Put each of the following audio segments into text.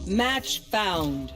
Match found.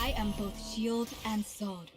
I am both shield and sword.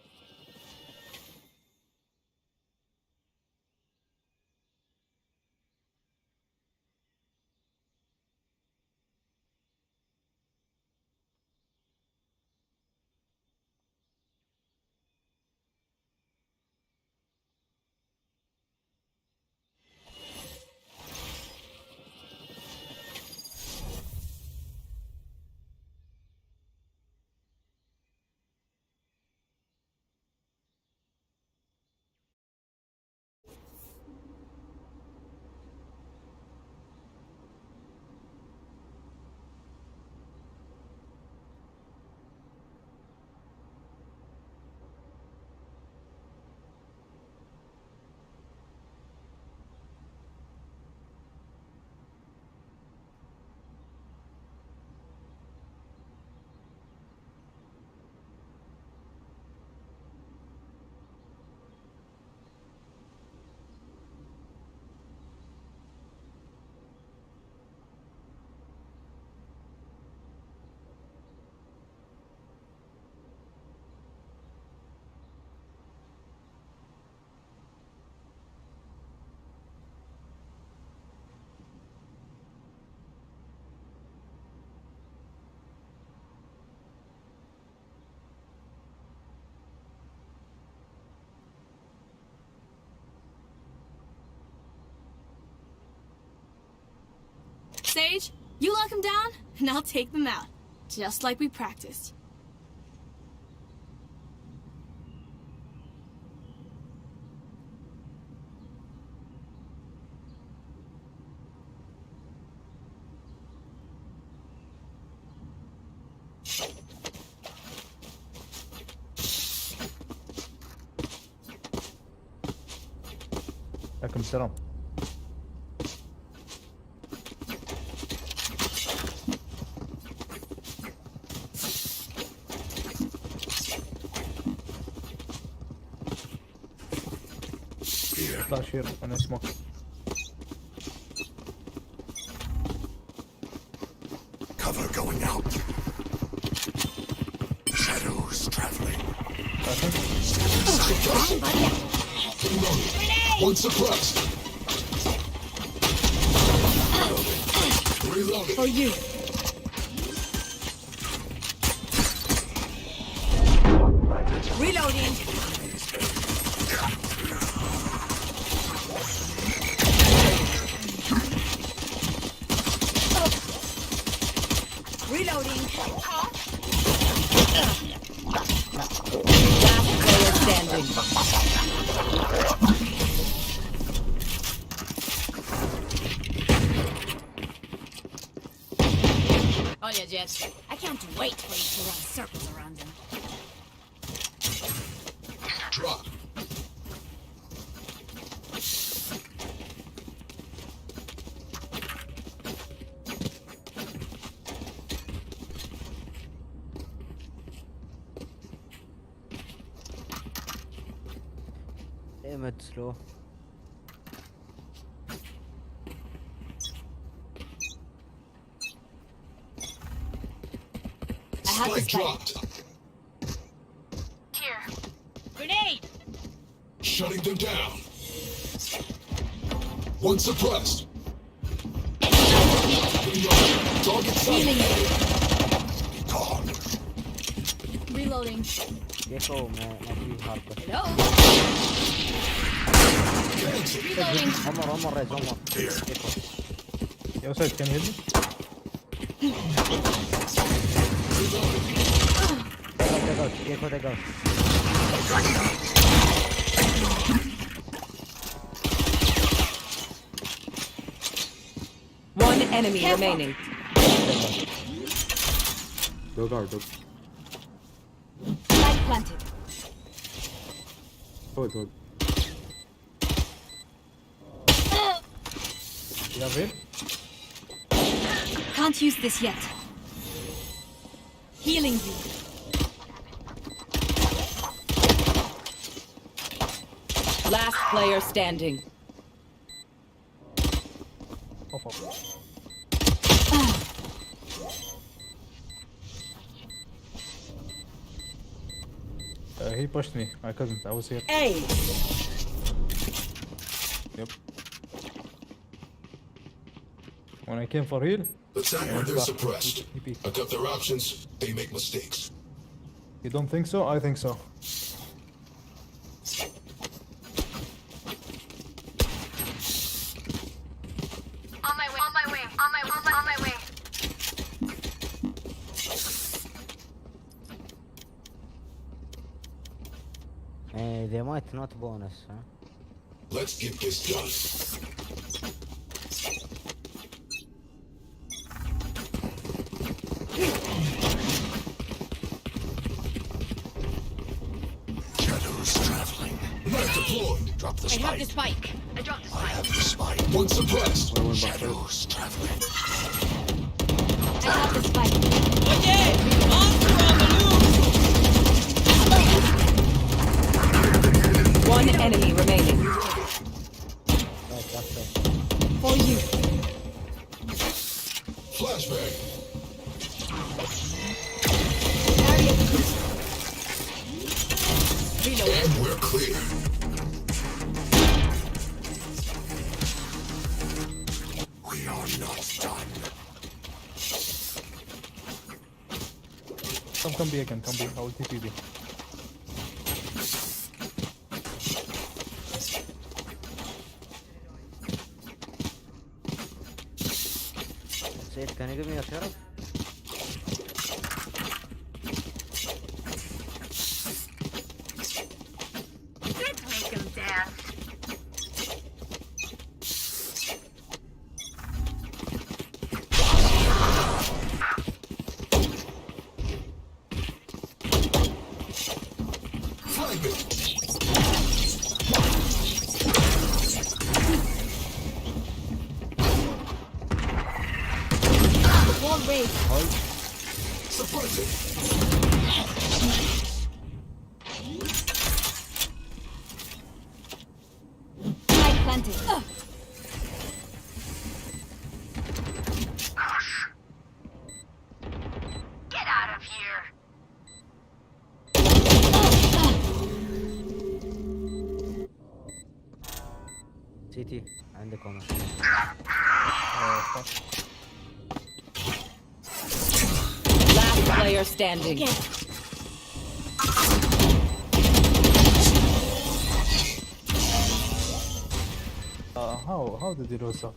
Sage, you lock them down, and I'll take them out. Just like we practiced. عليكم السلام. flash here on a smoke. Cover going out. Shadows traveling. One suppressed. Reloading. For you. Reloading. Reloading. Last player standing. Oh yeah, Jett. I can't wait for you to run circles around them. Drop. Damn it, slow. I have to Spike spike. dropped. Shutting them down. One suppressed. Reload. Target Healing sighted. you. Gone. Reloading. देखो मैं भी हार कर Hello. Cancel. Reloading. عمر ريز عمر Here. देखो Yo, side, can you hear me? देखो देखो One enemy remaining. Dog out, dog. Light planted. Hold. Yeah, wait. Can't use this yet. Healing you. Last player standing. Off. He pushed me. I couldn't. I was here. A. Yep. When I came for heal, Let's see where they're suppressed. he peeked. I got their options. They make mistakes. You don't think so? I think so. On my way. they might not bonus huh? Let's get this done. Shadows traveling. Knife deployed. Drop the spike. I have the spike. I dropped the I spike. have the spike. One suppressed. One back Shadows traveling. I have the spike. One enemy remaining. For you. Flashbang. And we're clear. We are not done. Come B again. Come B. I will TP B. Said, can you give me a sheriff? Make him dance. Fragment. Wall raised. Suppress it. Light planted. Get out of here. CT عندك corner. Last player standing. How did he lose that?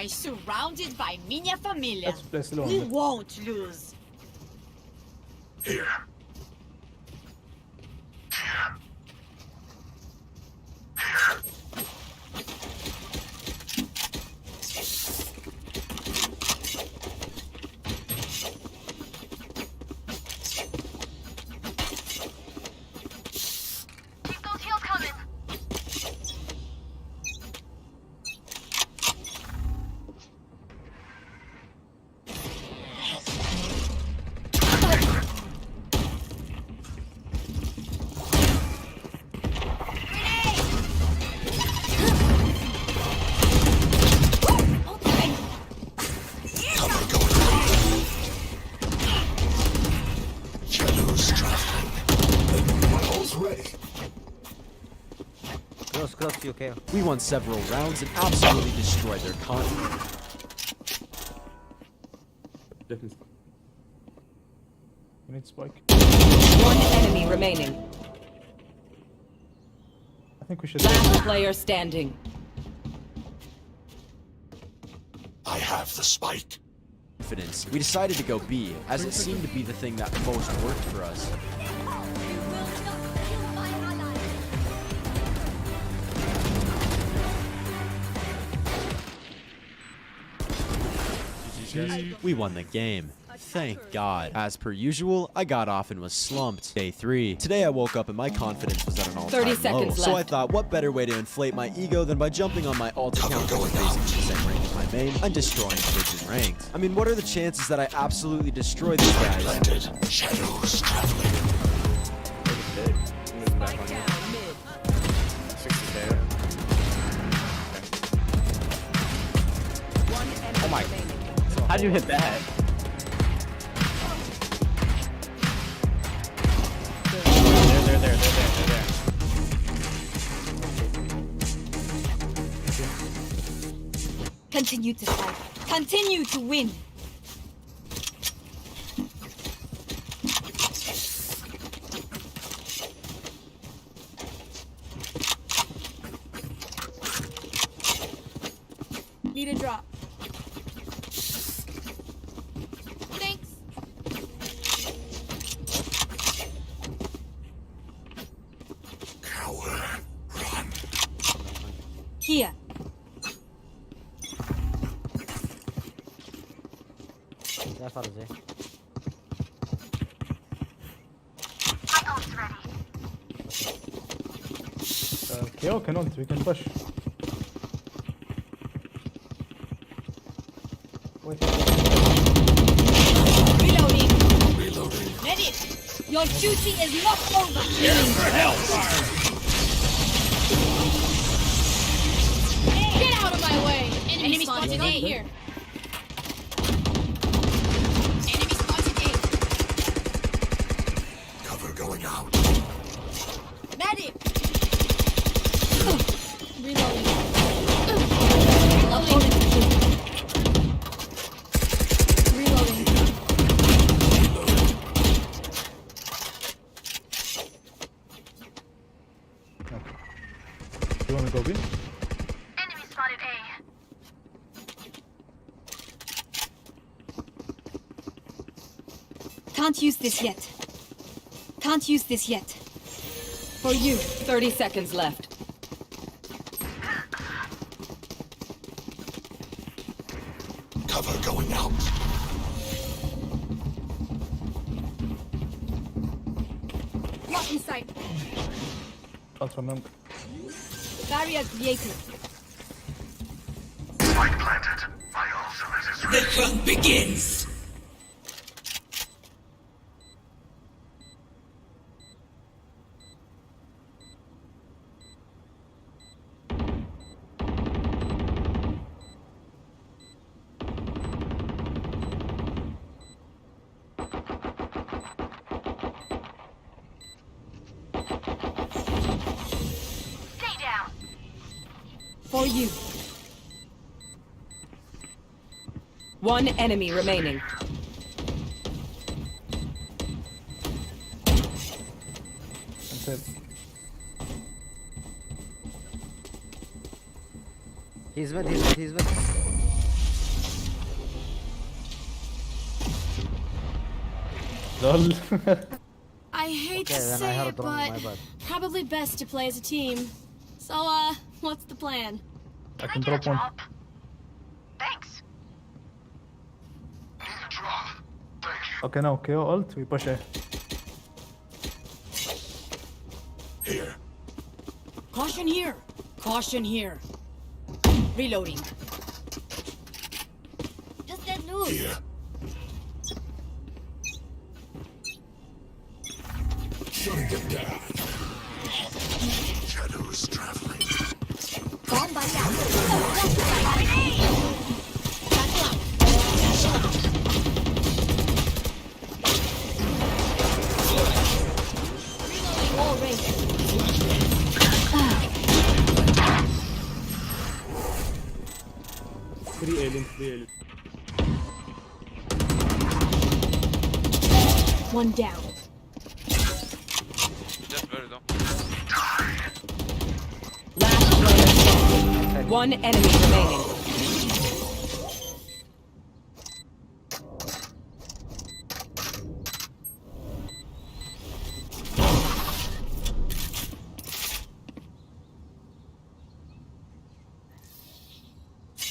Surrounded by minha família. Let's play slow. We won't lose. Here. Keep those heels coming. you, KO. We won several rounds and absolutely destroyed their continent. Definitely. You need spike. One enemy remaining. I think we should. Last player standing. I have the spike. Confidence. We decided to go B, as it seemed to be the thing that most worked for us. We won the game. Thank God. As per usual, I got off and was slumped. Day 3. Today I woke up and my confidence was at an all-time 30 low. seconds So I left. thought, what better way to inflate my ego than by jumping on my alt account that was basically the same rank as my main and destroying kids in ranked. I mean, what are the chances that I absolutely destroy these guys? Planted. Shadows traveling. Moving back on you. 60k. Oh my. How'd you hit that? They're there. Continue to fight. Continue to win. Need a drop. Thanks. Coward. Run. Here. Där faller sig. KO can ult, we can push. Wait. Reloading. Reloading. Medic. Your duty is not over. Get out of my way! Enemy spotted A here. Enemy spotted A. Cover going out. Medic. Reloading. Reloading. You wanna go B? Enemy spotted A. Can't use this yet. Can't use this yet. For you. 30 seconds left. Cover going out. Lock in sight. Ult from him. Barrier created. Spike planted. My ultimate is ready. The hunt begins. Stay down. For you. One enemy remaining. That's it. He's mid. Lol. I hate Okay, to then I say had a it, drone, my but bad. probably best to play as a team. So, what's the plan? I can drop one. Thanks. Need a drop. Thank you. Okay, now KO ult, we push A. Here. Caution here. Caution here. Reloading. Just let loose. Here. Shutting them down. Shadows traveling. Bomb barrier. All raised. Really. One down. Just very low. Last player standing. One enemy remaining.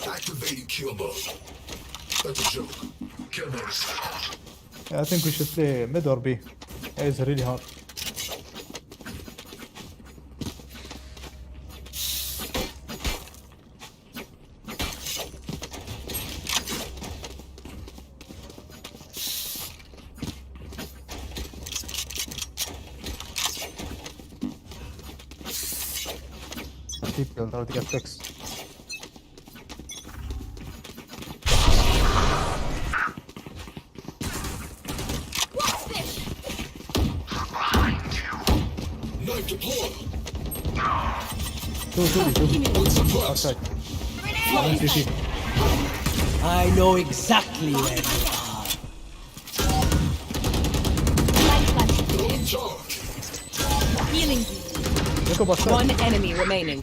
Activating kill mode. That's a joke. Kill mode is hot. Yeah, I think we should play mid or B. It's really hard. People already got fixed. Knife deployed. Two. Outside. One CT. I know exactly where you are. Throwing charge. Healing you. Look up outside. One enemy remaining.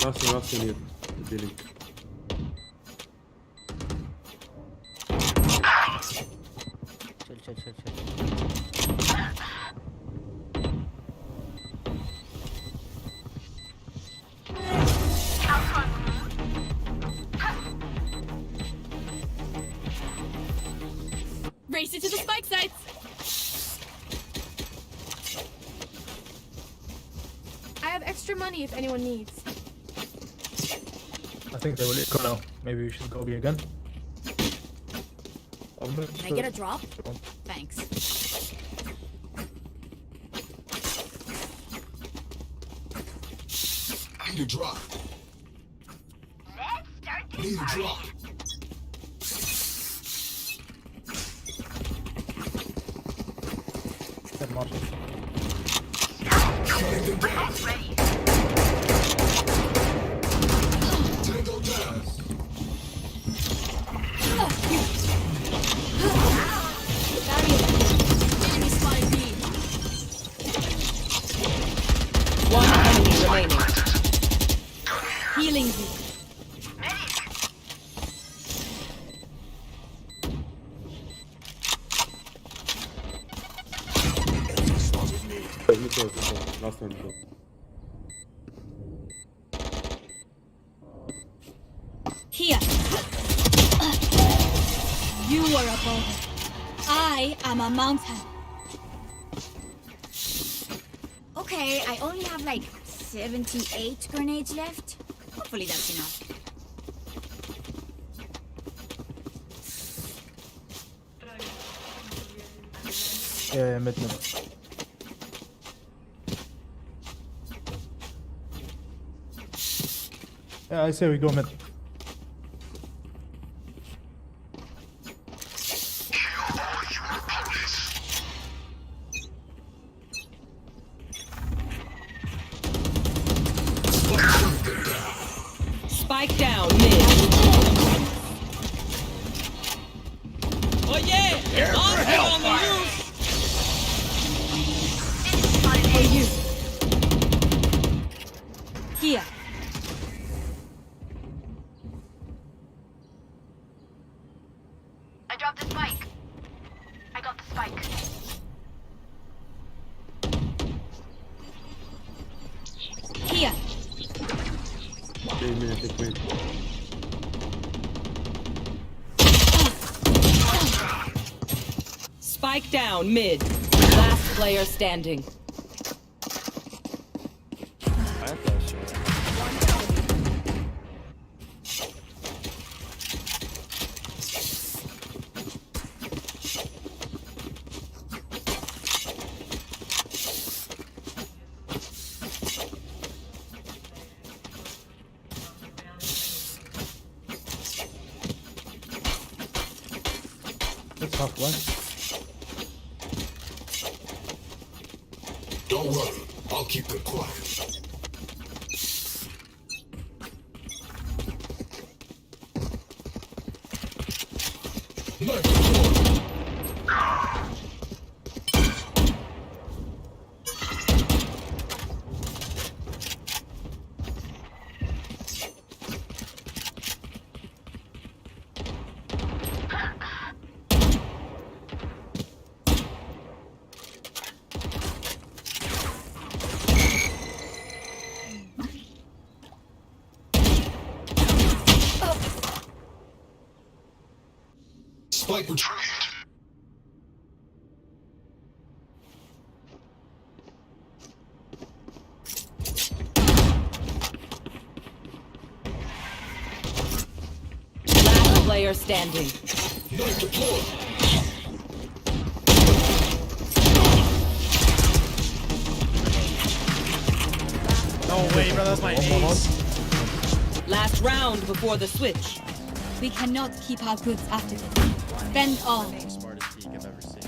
Last one here. Dealing. Chill. Race it to the spike sites. I have extra money if anyone needs. I think they will echo now. Maybe we should go B again. Can I get a drop? Thanks. Need a drop. Let's start this Need a party. drop. Good Marshall. Cutting them down. Ready. Tango down. Enemy spotted B. One enemy remaining. Healing you. Last one. Go. Here. You are a boulder. I am a mountain. Okay, I only have like 78 grenades left. Hopefully that's enough. Yeah, mid. Yeah, I say we go mid. Spike down mid. Oh yeah! For you. Here. I dropped the spike. I got the spike. Here. Wait a minute, wait. Spike down mid. Last player standing. I have that shit. That's halfway. Don't worry. I'll keep them quiet. Knife deployed. Spike retrieved. Last player standing. Knife deployed. No way, bro. That's my ace. Last round before the switch. We cannot keep our goods after this. Spend all. Smartest peek I've ever seen.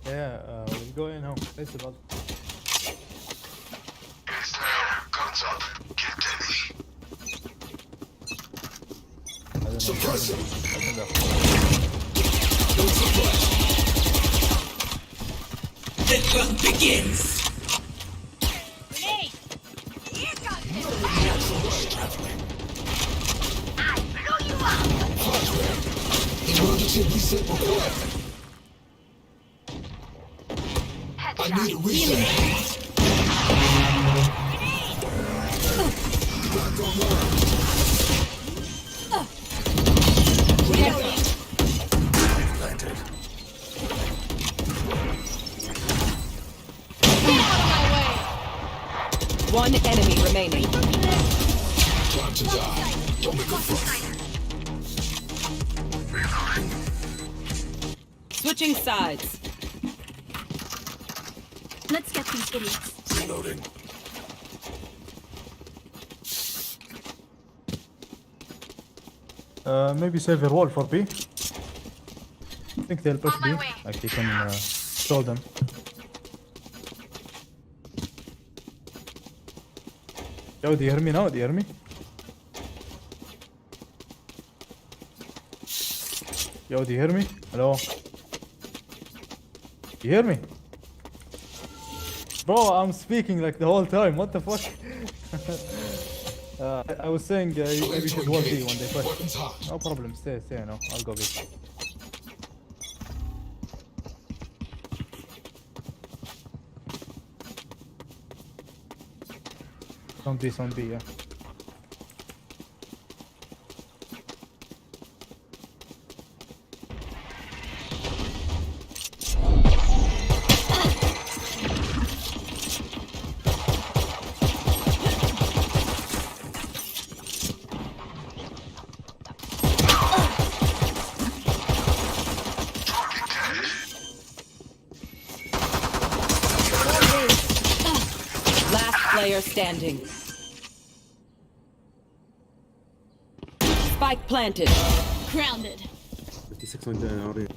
Yeah, we'll go in now. Let's about. It's down. Guns up. Get ready. Suppressing. No suppress. The hunt begins. Grenade! Here comes it! I blew you up. Emergency reset required. I need a reset. Back online. Planted. One enemy remaining. Time to die. Don't make a fuss. Switching sides. Let's get these idiots. Reloading. Maybe save your wall for B. I think they'll push B. Like you can show them. Yo, do you hear me now? Do you hear me? Yo, do you hear me? Hello? You hear me? Bro, I'm speaking like the whole time. What the fuck? I was saying maybe you should hold B when they push. Weapons hot. No problem. Stay now. I'll go B. Sound B, yeah. Last player standing. Spike planted. Grounded. 56 on the audio.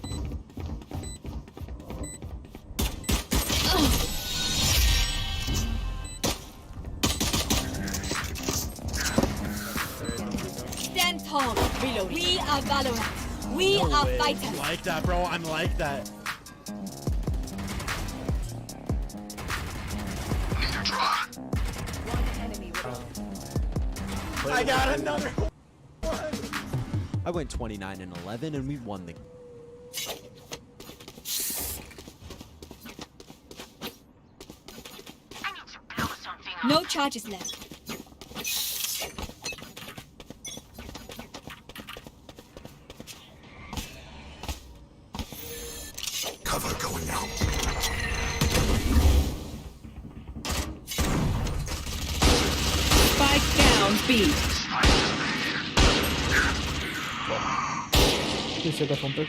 Stand tall. Reload. We are Valorant. We are fighters. I'm like that, bro. I'm like that. I got another one. I went 29 and 11, and we won the. I need to blow something up. No charges left. Cover going out. Spike down B. Please set up on pick.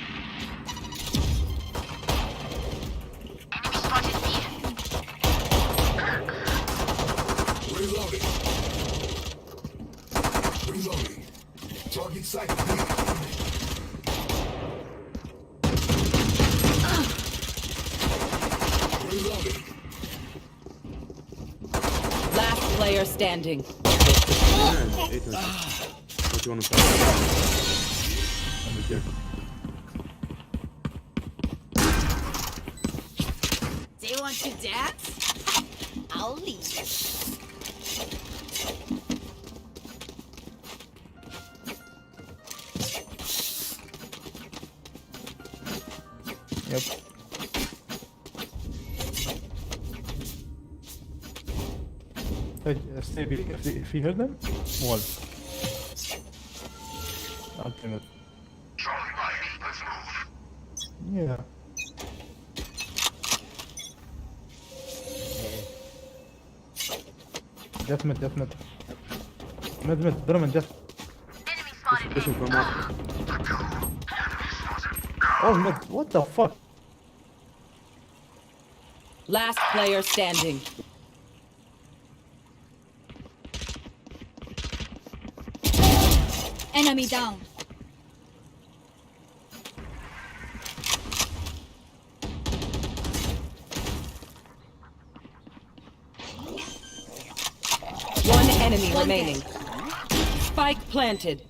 Enemy spotted B. Reloading. Reloading. Target sight. Reloading. Last player standing. Man, ethos. What you want to play? I'm with you. They want to dance? I'll leave. Yep. Hey, Steve, if you heard them, wall. Ultimate. Charlie Mike, let's move. Yeah. Definite. Mid, Drummond, just. Enemy spotted. Pushing from up. Oh, mid, what the fuck? Last player standing. Enemy down. One enemy remaining. Spike planted.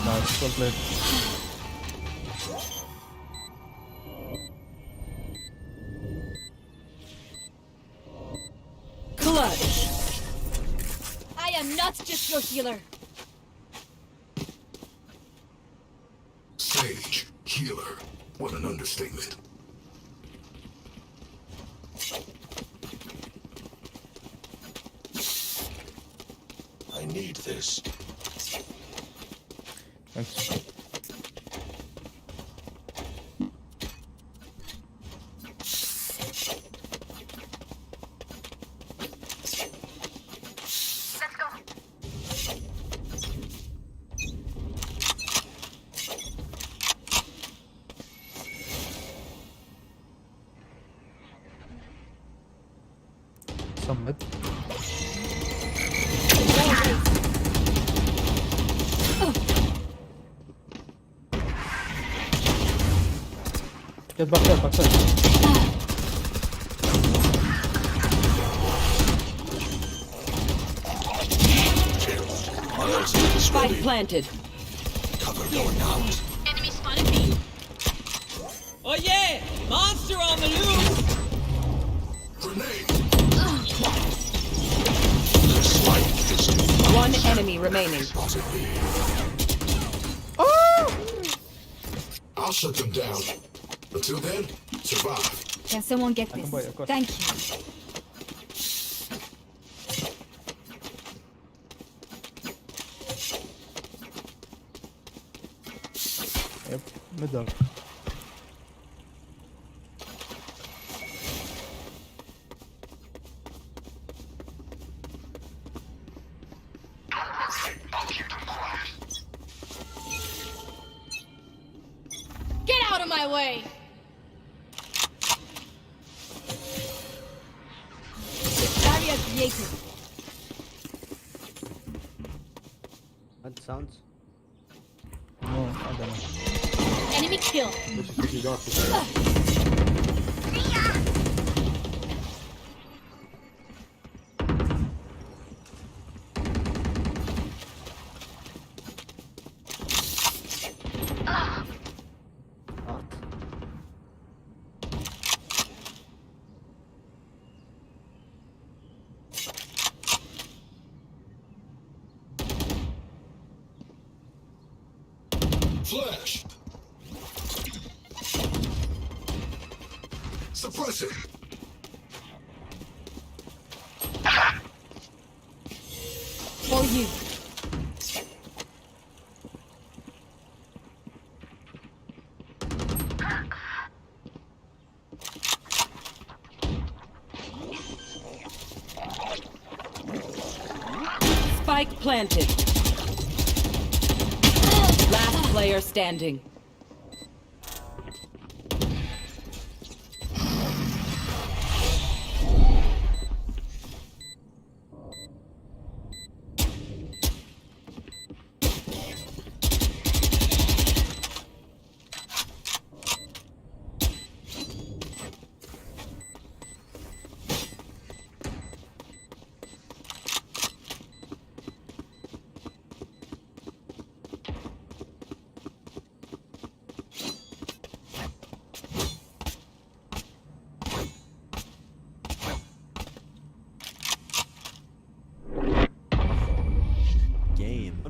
Nice, well played. Clutch. I am not just your healer. Sage. Healer. What an understatement. I need this. Thanks. Let's go. Some mid. Get back there, Spike planted. Cover going out. Enemy spotted me. Oh yeah! Monster on the loose! Grenade. Slight fist. One enemy remaining. Spotted me. I'll shut them down. Until then, survive. Can someone get can this? buy it, of course. Thank you. Yep, middle. I'll keep them quiet. Get out of my way! Barrier created. That sounds. No, I don't know. Enemy kill. Let's just take these off. Flash. Suppress it. For you. Spike planted. Last player standing.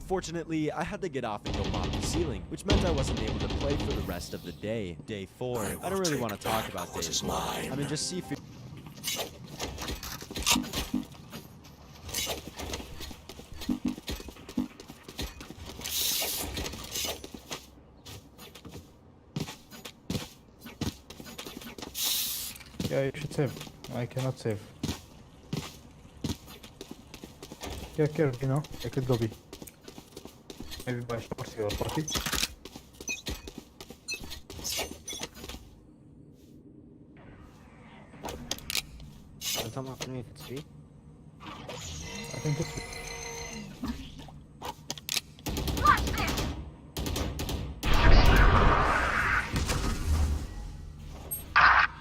Unfortunately, I had to get off and go mop the ceiling, which meant I wasn't able to play for the rest of the day. Day 4. I don't really want to talk about day 4. I mean, just see if you... Yeah, you should save. I cannot save. Yeah, care, you know, I could go B. Maybe by shorty or party. Don't have to know if it's B. I think it's B.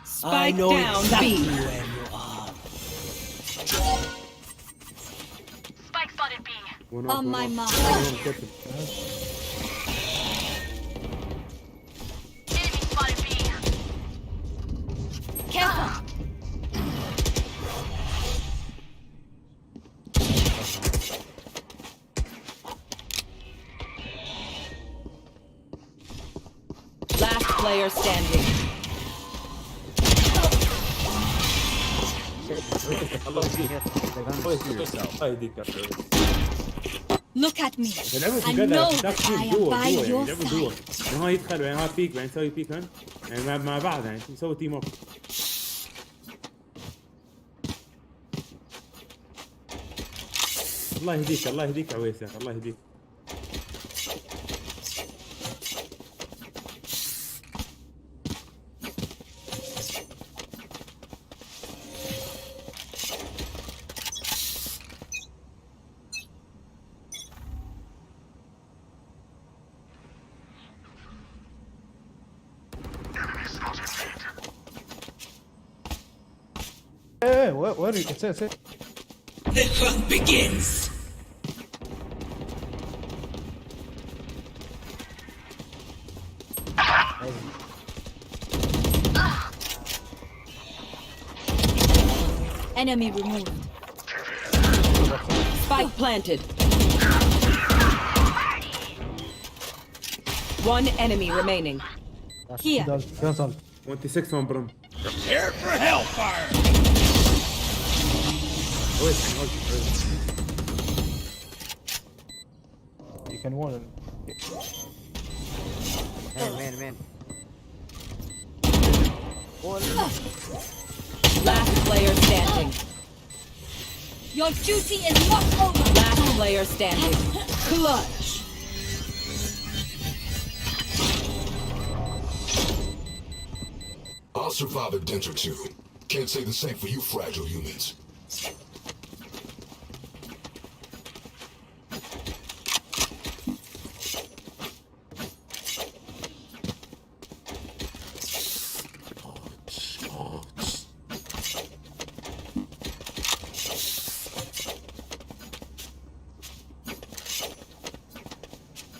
Spike down B. Spike spotted B. One On my off. mark. Enemy spotted B. Careful. Last player standing. الله يهديك يا أخي. Look at me. لعبوا I together. know That's that I duo, am by يعني your لعبوا duo. side. يعني هو يدخل بعدين هذا بيك بعدين يسوي بيك هن يعني مع بعض يعني نسوي تيم اب. الله يهديك الله يهديك يا عويسة الله يهديك. Hey, where are you? Say. The hunt begins. Enemy removed. Spike planted. One enemy remaining. Here. Cancel. 26 on brum. Prepare for hellfire. You can wall. Man. Last player standing. Your duty is not over. Last player standing. Clutch. I'll survive a dent or two. Can't say the same for you fragile humans.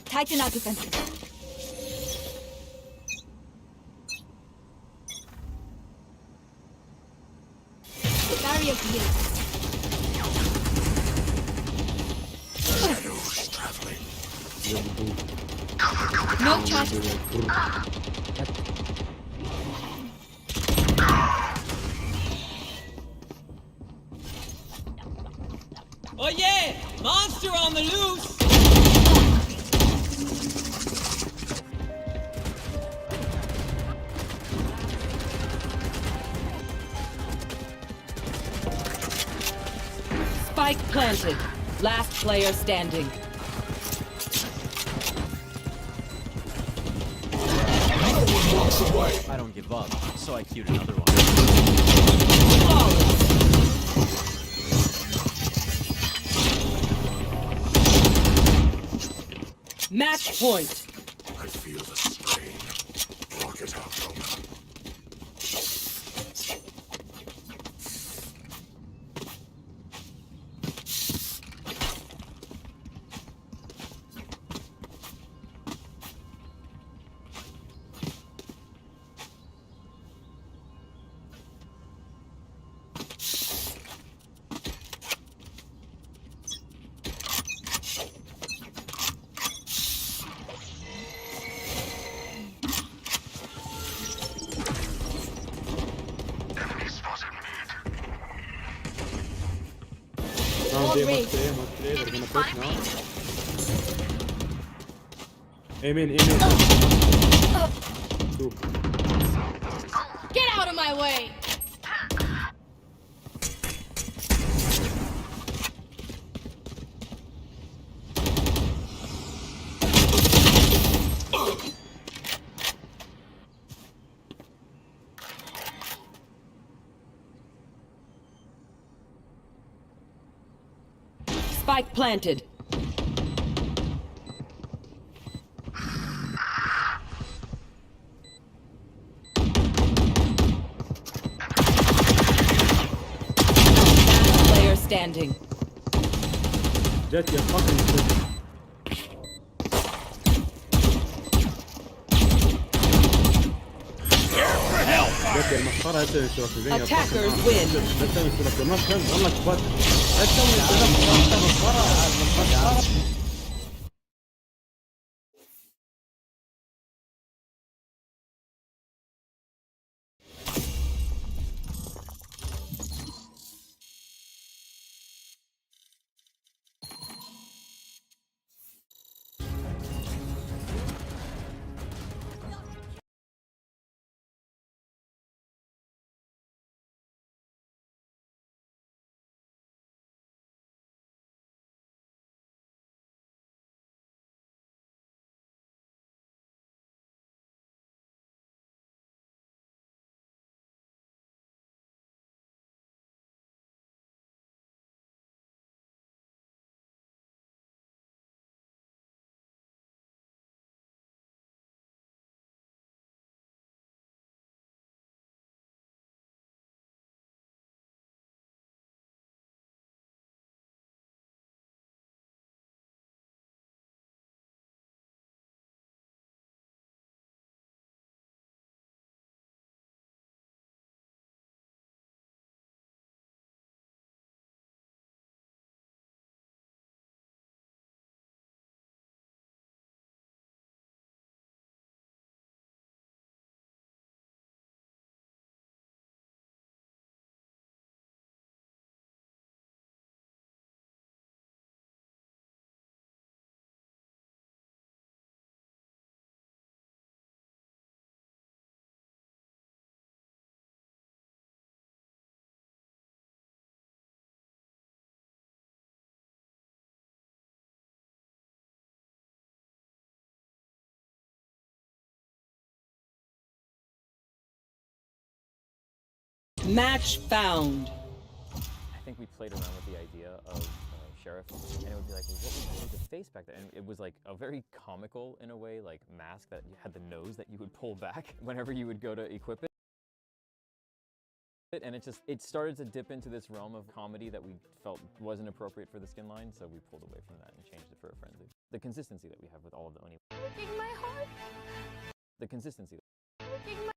Tighten our defenses. Barrier here. Shadows traveling. No charge. Oh yeah! Monster on the loose! Spike planted. Last player standing. No one walks away. I don't give up, so I queued another one. Match point. I feel the strain. Block it out, Roma. A, raze. watch A, they're gonna push now. Aim in. Two. Get out of my way! Spike planted. Last player standing. Jett, you're fucking shit. Jett, يا المسخرة انت يشرك زي يا Attackers fucking win. لا تسوي يشرك ما فهمت والله كبات لا تسوي يشرك انت مسخرة. Match found. I think we played around with the idea of sheriff, and it would be like, well, what was the face back there? And it was like a very comical, in a way, like mask that you had the nose that you would pull back whenever you would go to equip it. And it started to dip into this realm of comedy that we felt wasn't appropriate for the skin line, so we pulled away from that and changed it for a frenzy. The consistency that we have with all of the Oni. Breaking my heart. The consistency. Breaking my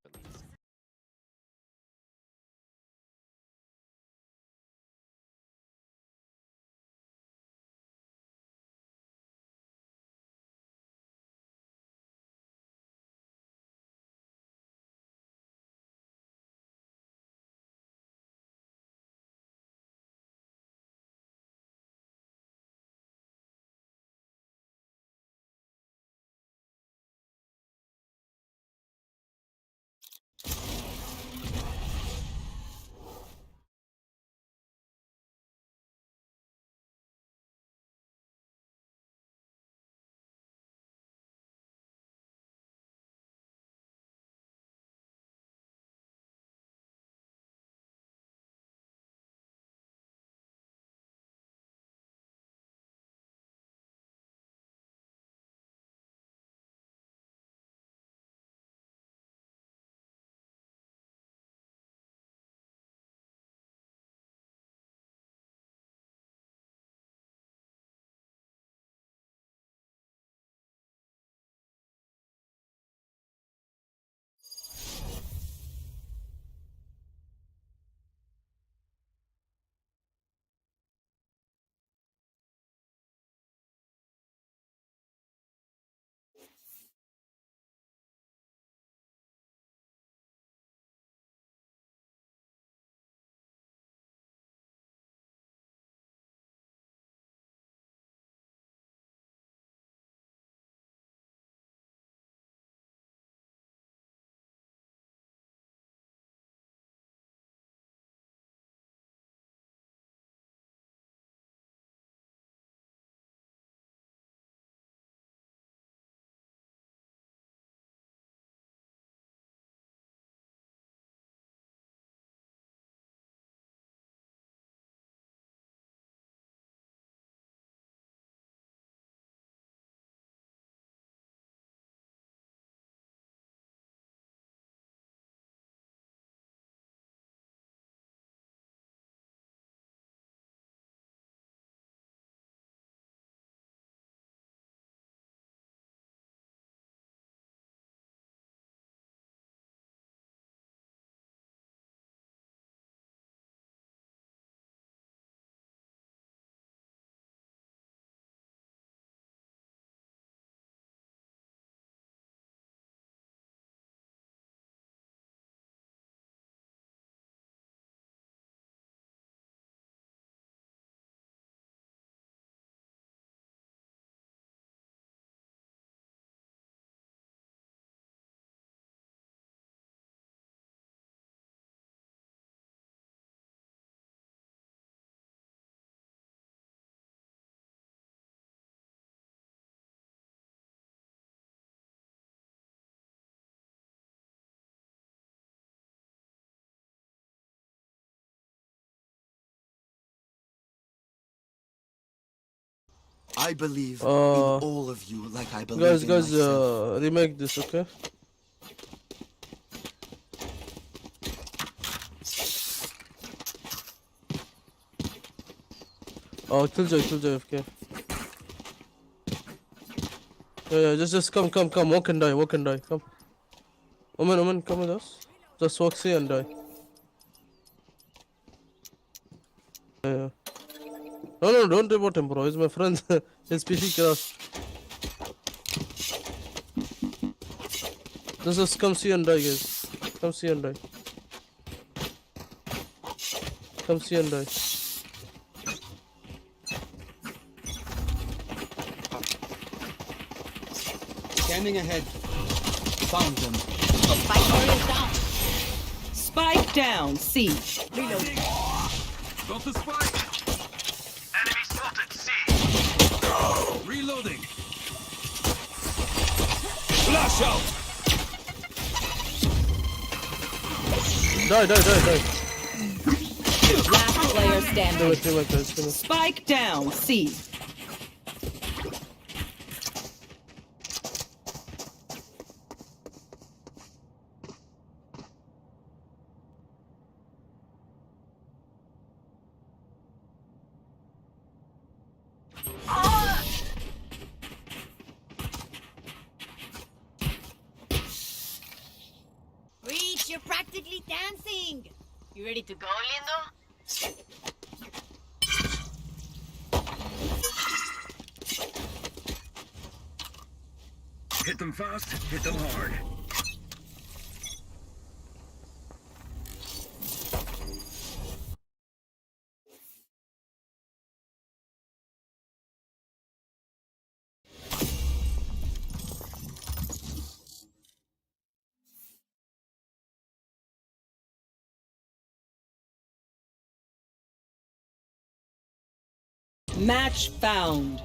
I believe in all of you like I believe in guys, myself. remake this, okay? Oh, killjoy, okay. Yeah, just come, walk and die, come. Omen, come with us. Just walk, see and die. Yeah. No, don't report him, bro. He's my friend. His PC crashed. Just come see and die, guys. Come see and die. Come see and die. Scanning ahead. Found them. Spike warriors down. Spike down. C. Reloading. Got the spike. Enemy spotted C. Reloading. Flash out. Die. Last player standing. Do it, guys. Spike down. C. Reach, you're practically dancing. You ready to go, Lindo? Hit them fast, hit them hard. Match found.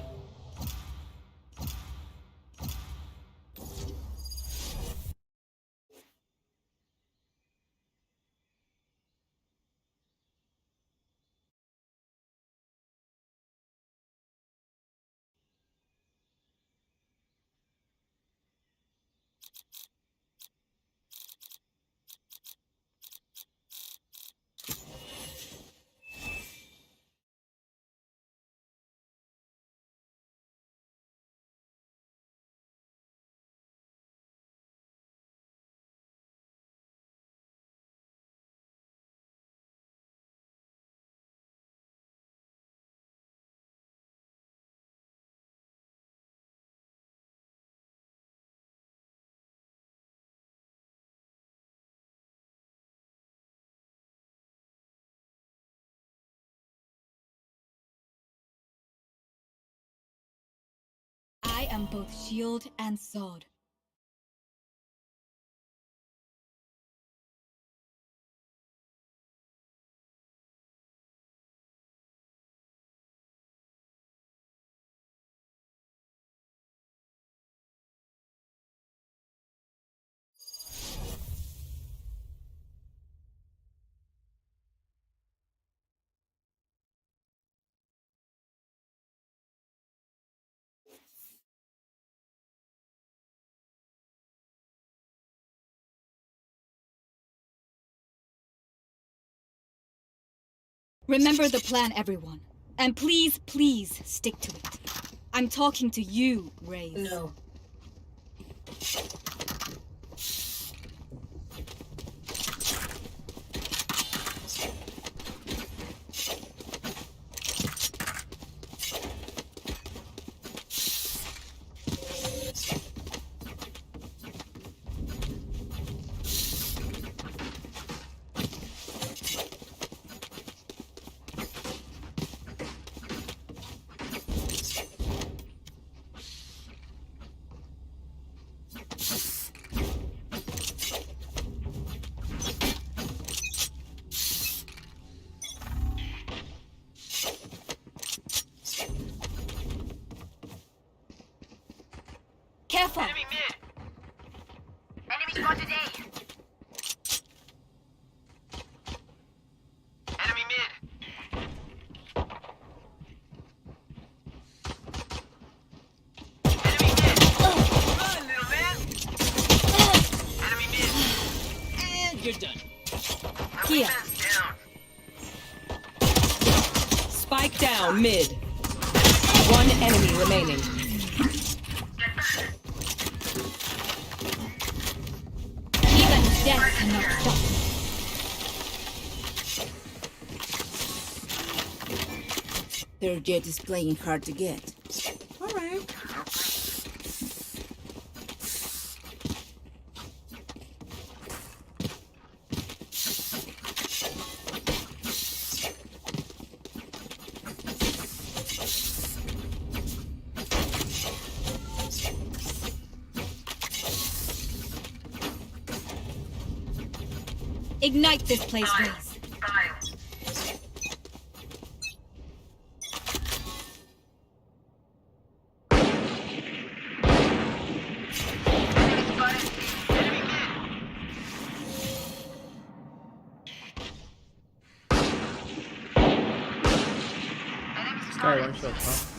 I am both shield and sword. Remember the plan, everyone. And please stick to it. I'm talking to you, Raze. No. Careful! Enemy mid! Enemy spotted A! Enemy mid! Spike down mid. One enemy remaining. Even death cannot stop me. Their jett is playing hard to get. Alright. Ignite this place, raze. Sky one shot, huh?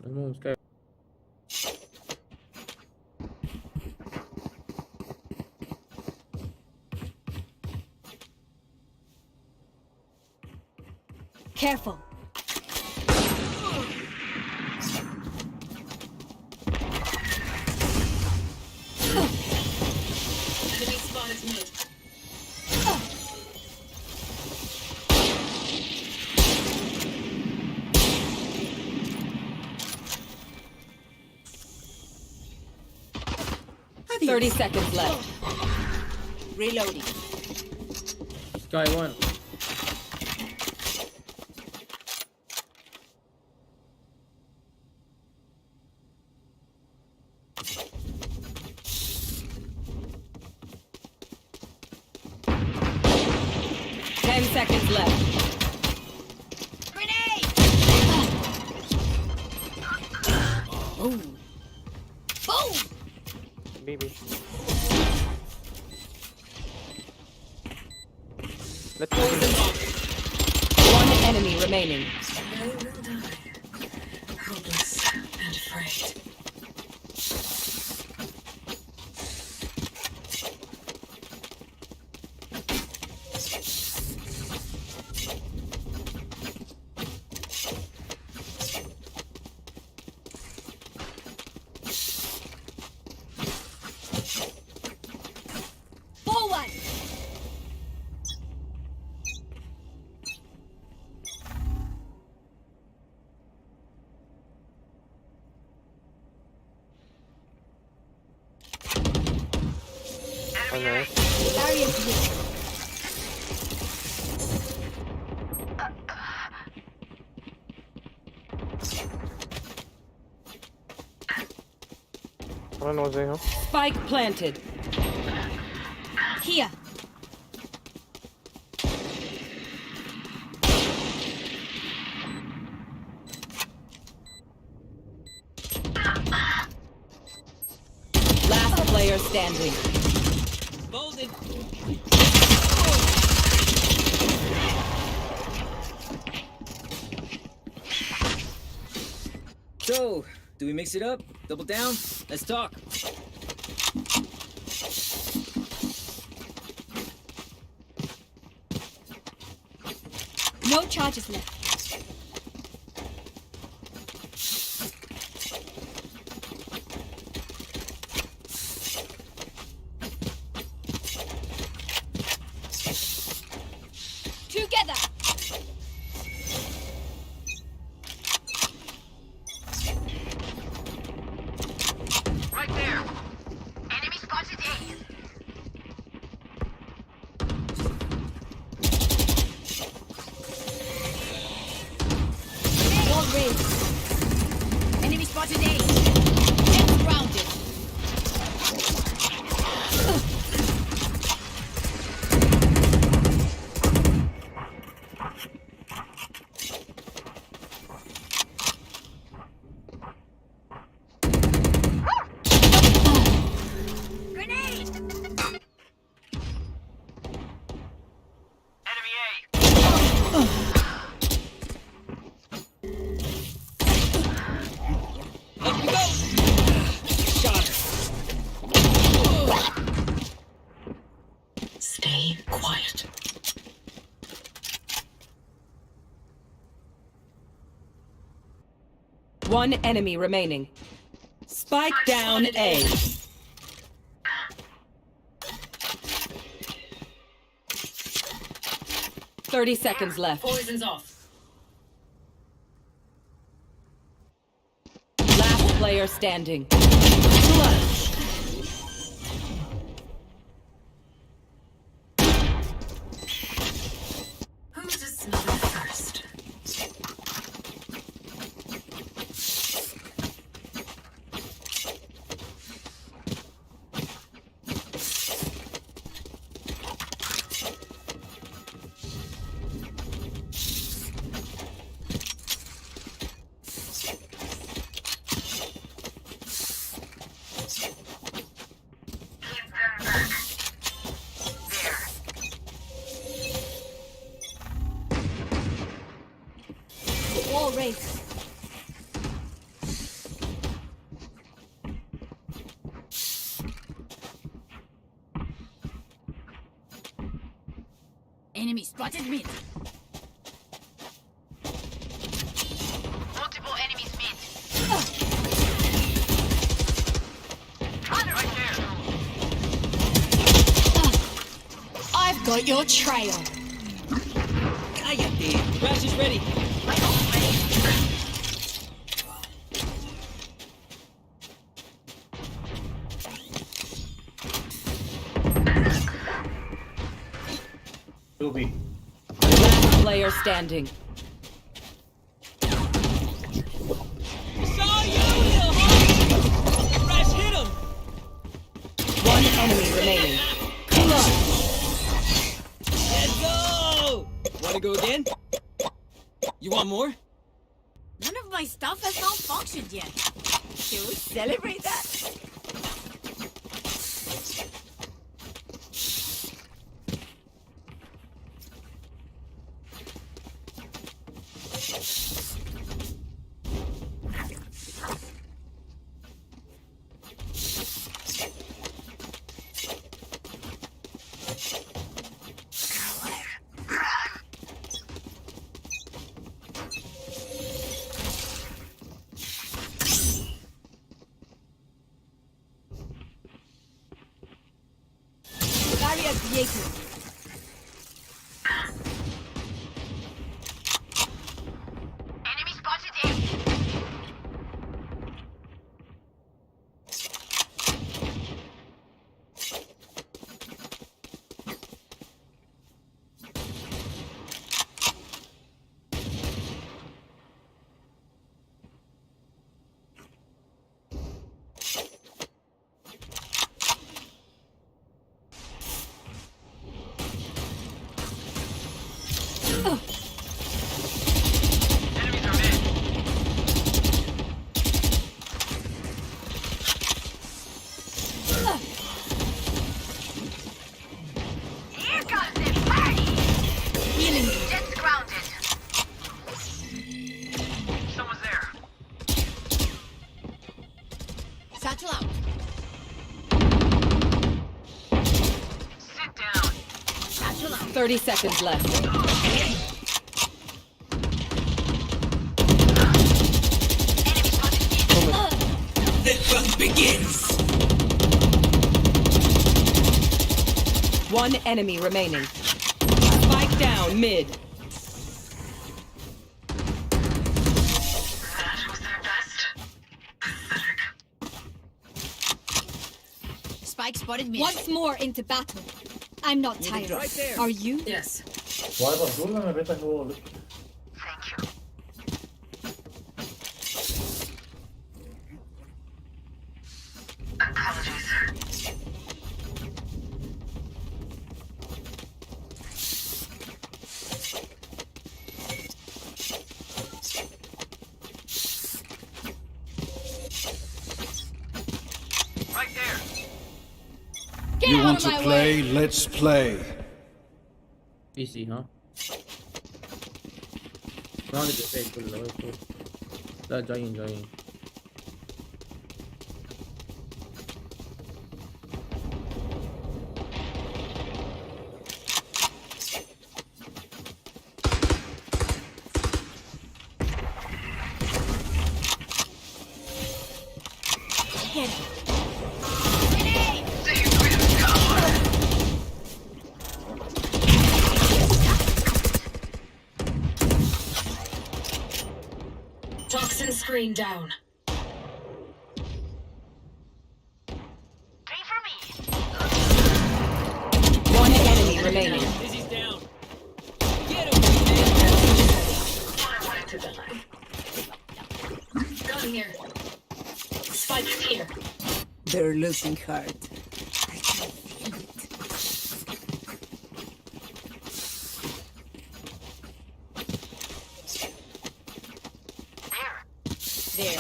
No, Sky. Careful. Enemy spotted mid. Adios. 30 seconds left. Reloading. Sky one. Seconds left. Grenade! Boom. Boom! BB. Let's go. One enemy remaining. They will die, hopeless and afraid. Forward! Oh, nice. Barriers here. One was there, huh? Spike planted. Here. Last player standing. Folded. So, do we mix it up? Double down? Let's talk. No charges left. Together! Right there. Enemy spotted A. Wall raised. Enemy spotted A. It's grounded. Stay quiet. One enemy remaining. Spike down A. "30 seconds left. Poison's off. Last player standing. Clutch. Who to smother first? Wall race. Enemy spotted mid. Multiple enemies mid. I've got your trail. Cállate. Crash is ready. Last player standing. Saw you, little homie. Crash hit him. One enemy remaining. Clutch. Let's go. Want to go again? You want more? None of my stuff has malfunctioned yet. Should we celebrate that? Barrier created. Enemy spotted A. Enemies are mid. Here comes the party. Healing. Jett's grounded. Someone's there. Satchel out. Sit down. Satchel out. 30 seconds left. The fun begins. One enemy remaining. Spike down mid. That was their best. Pathetic. Spike spotted mid. Once more into battle. I'm not tired. Right there. Are you? Yes. Apologies. Right there. Get You out want of to my play? way. Let's play. Easy, huh? Not the fake full level. Enjoying. screen down. One enemy remaining. Dizzy's down. Get him! Wanted to die. Gun here. Spike's here. They're losing heart. There.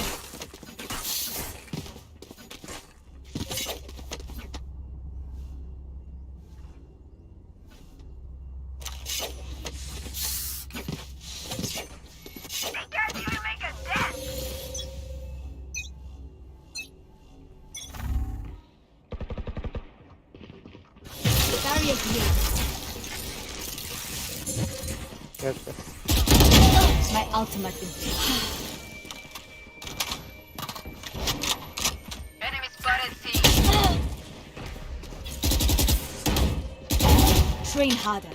My ultimate is Enemy spotted C. train harder.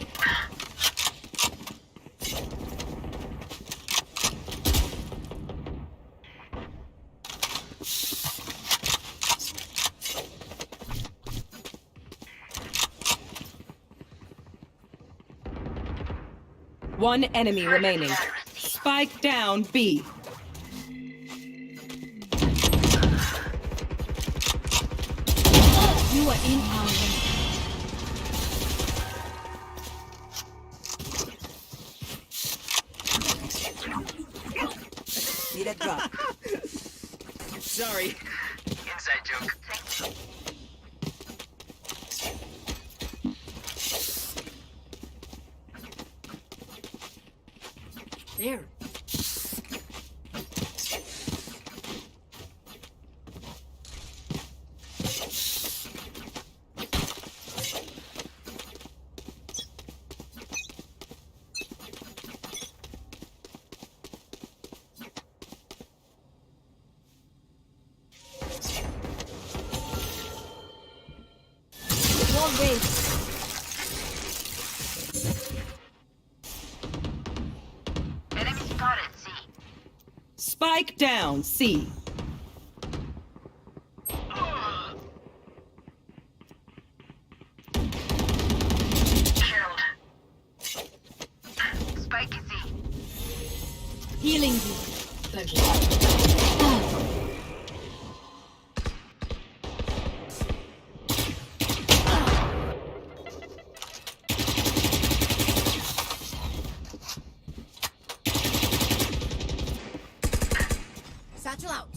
One enemy remaining. Spike down B. You are in our range. Need a drop. Sorry. Inside joke. There. Wall race. Enemy spotted C. Spike down C. Killed. Spike is C. Healing you. Thank you. Satchel out.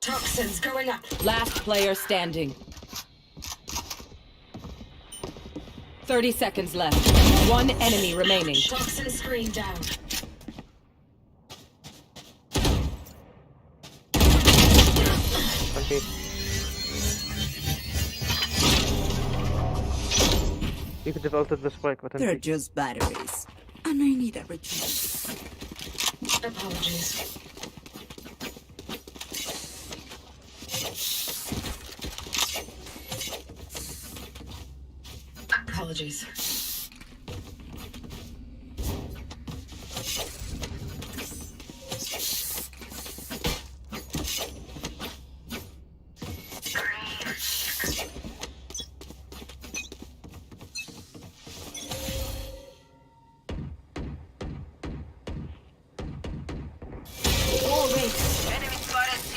Toxins going up. Last player standing. 30 seconds left. One enemy remaining. Toxin screen down. Okay. You could have altered the spike, but They're just batteries. And I need a recharge. Apologies. Apologies. Wall race. Enemy spotted C.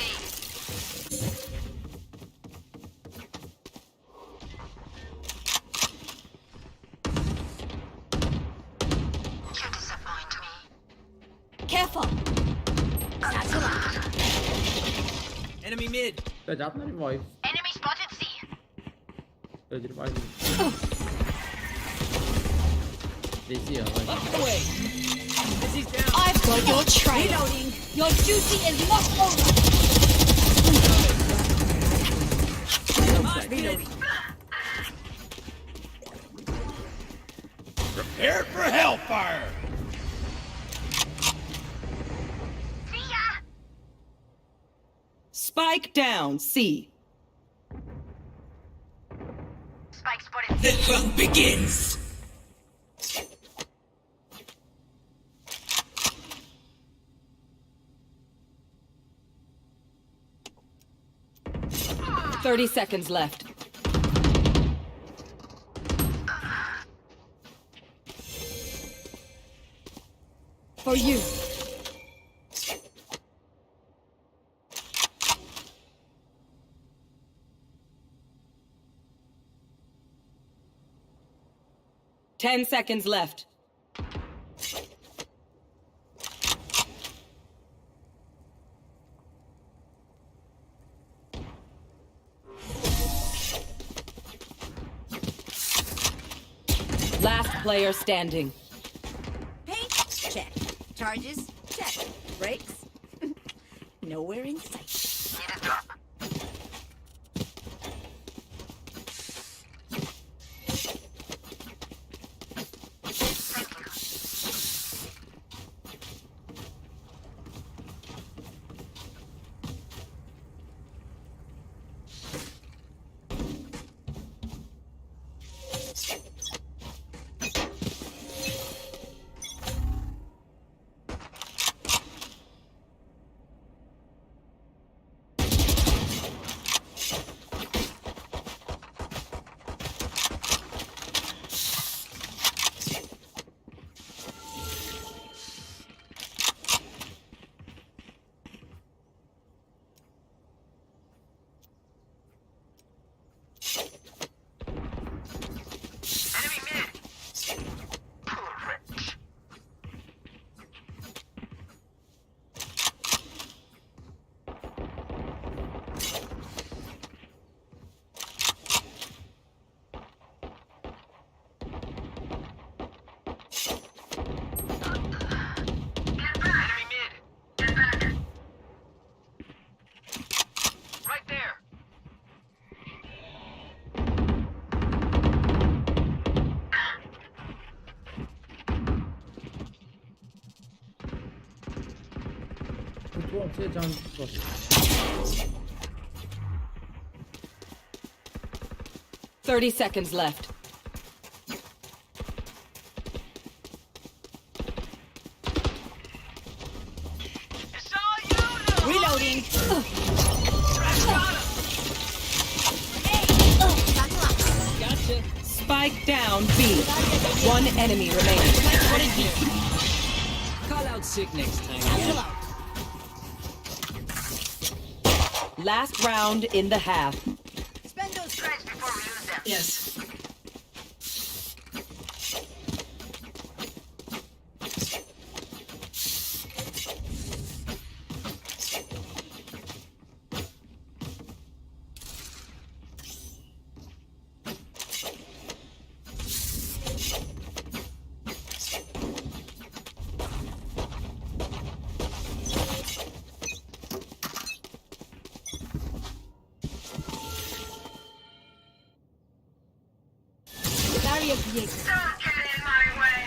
You disappoint me. Careful. Satchel out. Enemy mid. Enemy spotted C. Up the way. Dizzy's down. I've got your trail. Reloading. Your duty is not over. Reloading. Prepare for hellfire! See ya. Spike down, C. Spike spotted. The hunt begins. Ah. 30 seconds left. For you. Ten seconds left. Last player standing. Paint? Check. Charges? Check. Brakes? Nowhere in sight. Need a drop. Enemy mid. Correct. Enemy mid. Get back. Right there. Control, say down. 30 seconds left. It's all you, little Reloading. Gotcha. Spike down, B. One enemy remaining. Call out sick next time. Last round in the half. Spend those credits before we lose them. Yes. Don't get in my way.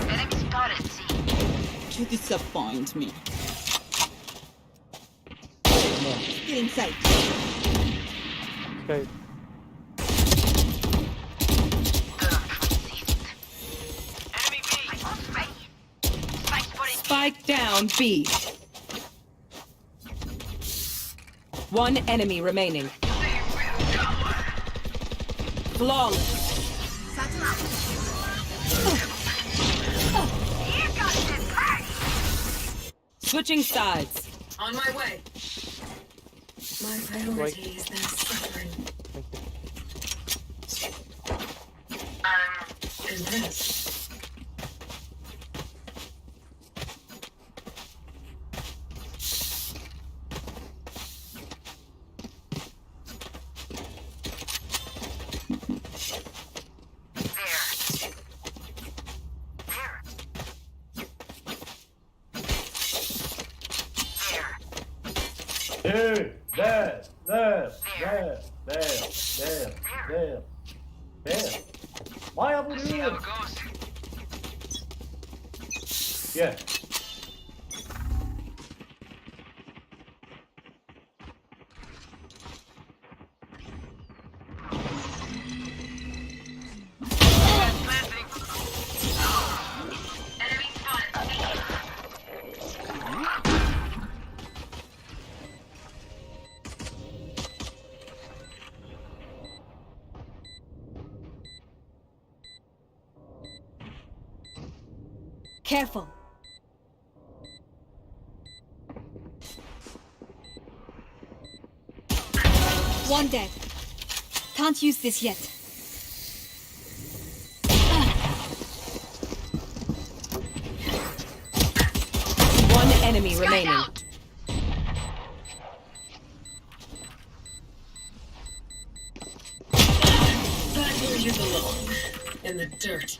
Enemy spotted, C. You disappoint me. Still in sight. Okay. Enemy B. Spike spotted. Spike down, B. One enemy remaining. Flawless. Switching sides. On my way. My priority is their suffering. I'm impressed. There, there. Why are we doing it? Yeah. Careful. One dead. Can't use this yet. One enemy remaining. Back where you belong. In the dirt.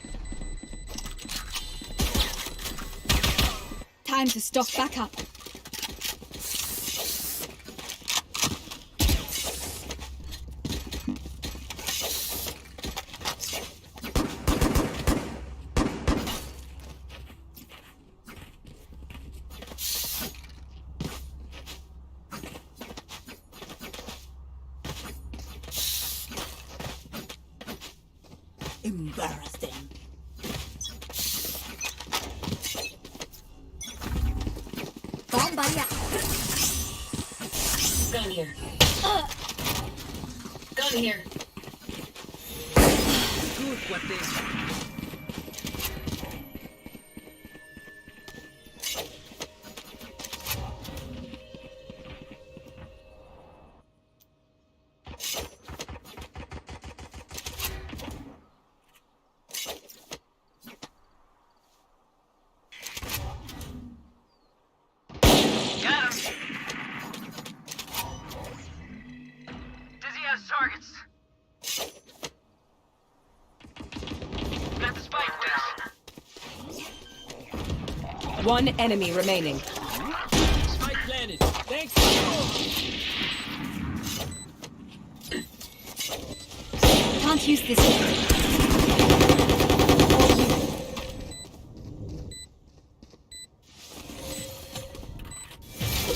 Time to stock back up. Embarrassing. Bomb barrier. Gun here. Gun here. Good, cuate. Targets. Got the spike down. One enemy remaining. Spike planted. Thanks. Can't use this yet.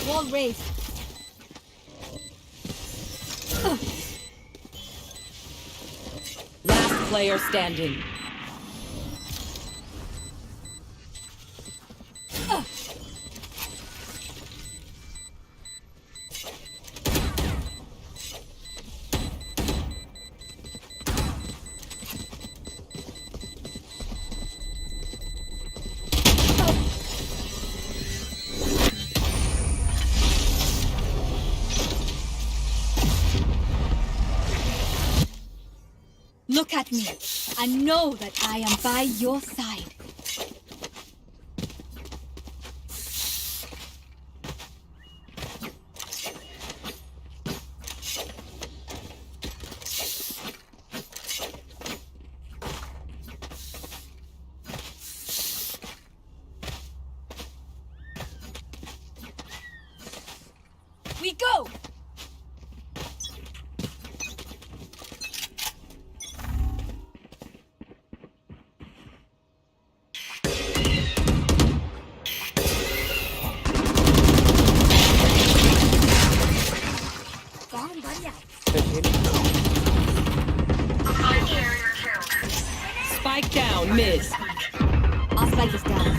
Wall raised. Last player standing. Look at me and know that I am by your side. We go! Spike down, mid. Our spike is down.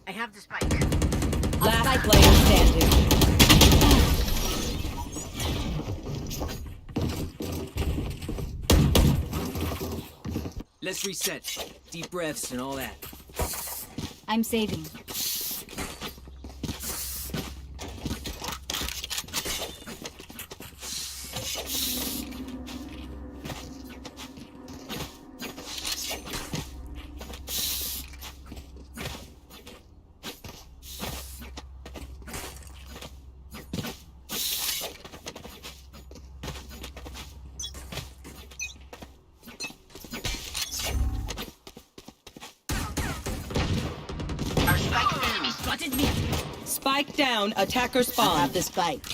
I have the spike. Last player standing. Let's reset. Deep breaths and all that. I'm saving. Spotted me. Spike down, attacker spawn. Have the spike.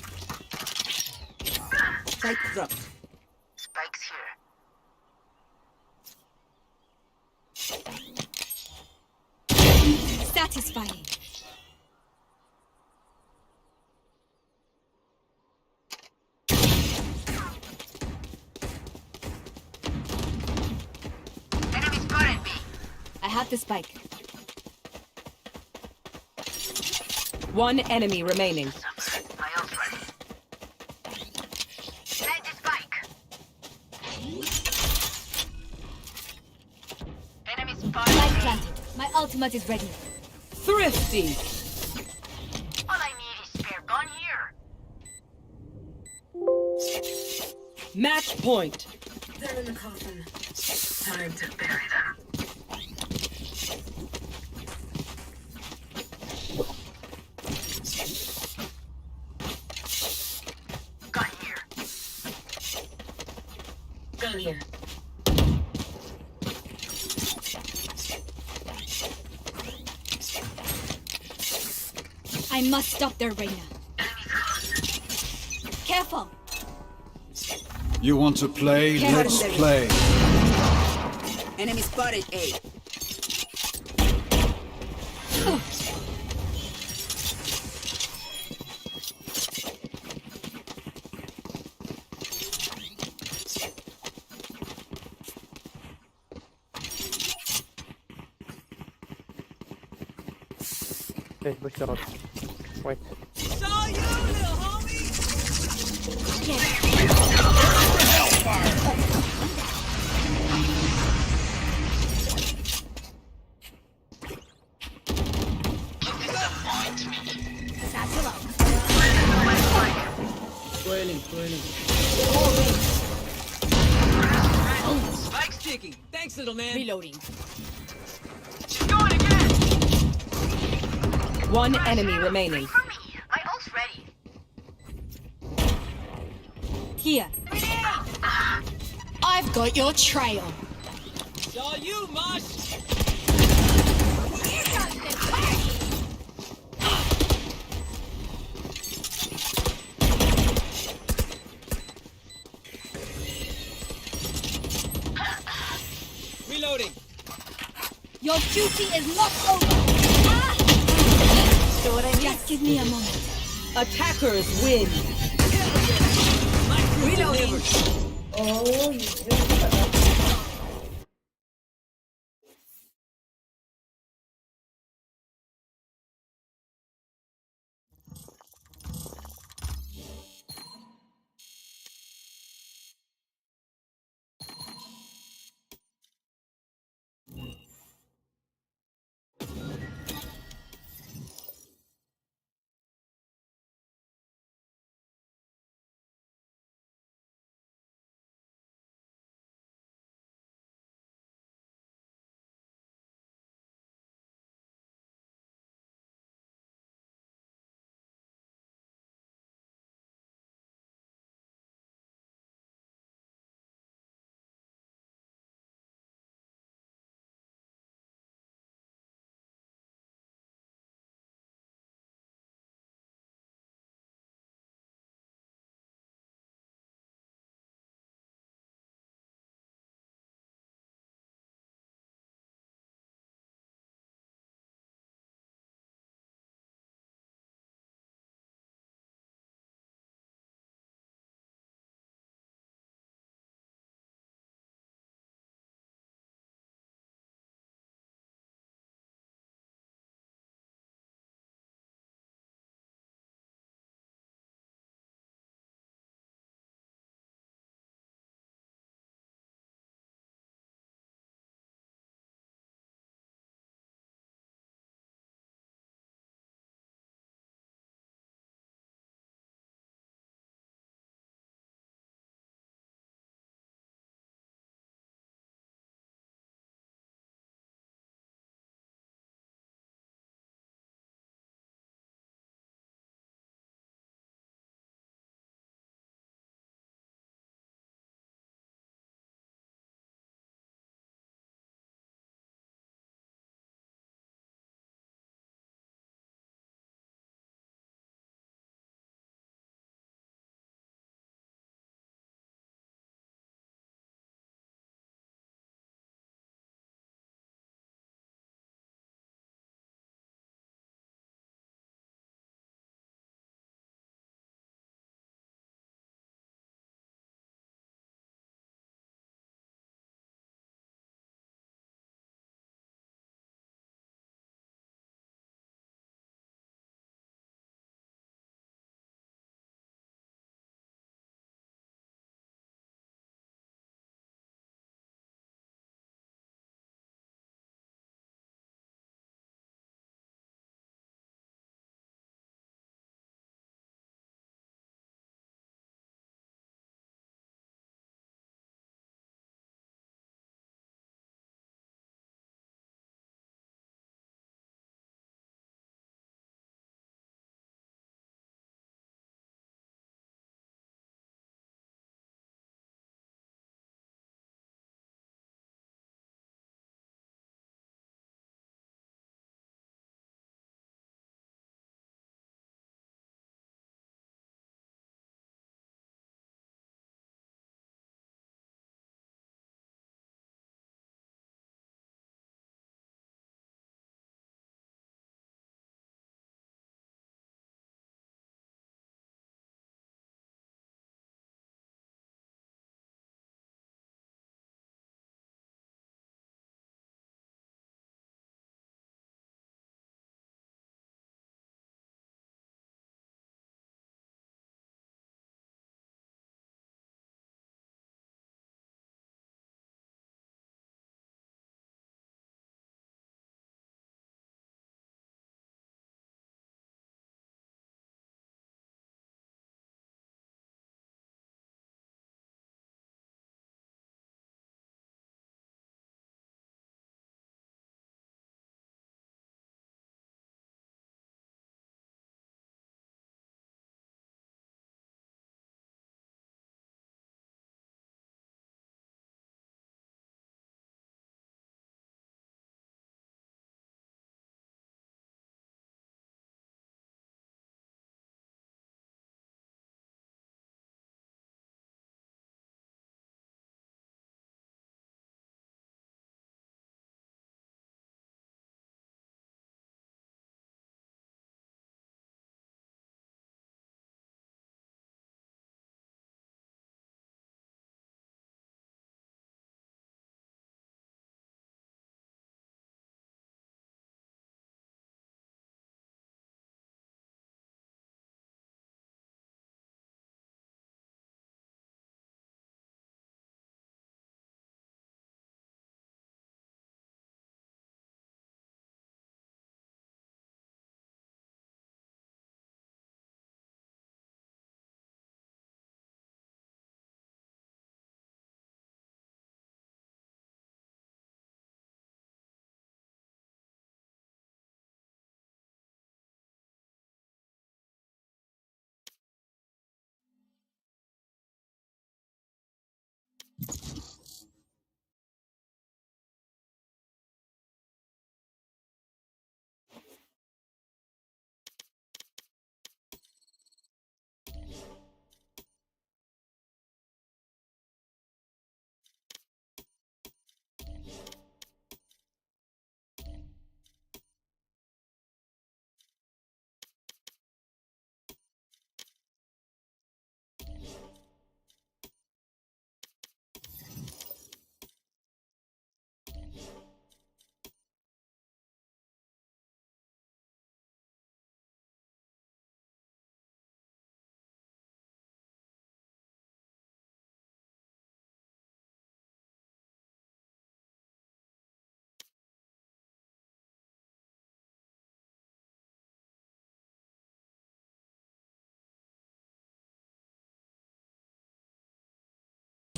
Spike dropped. Spike's here. Satisfying. Enemy spotted me. I have the spike. One enemy remaining. My ult ready. Plant the spike. Enemy spotted. Spike planted. My ultimate is ready. Thrifty. All I need is spare gun here. Match point. They're in the coffin. Time to bury them. Gun here. Gun here. I must stop their Reina. Careful. You want to play? Careful. Let's play. Enemy spotted A. Hey, push the rock. Wait. Saw you, little homie! Satchel out. Swirling. Spike's ticking. Thanks, little man. Reloading. Going again. One enemy remaining. For me. My ult's ready. Here. I've got your trail. Saw you, Mosh! Here comes the party. Reloading. Your duty is not over. Ah! So what I need? Just give me a moment. Attackers win. Reloading. Oh, you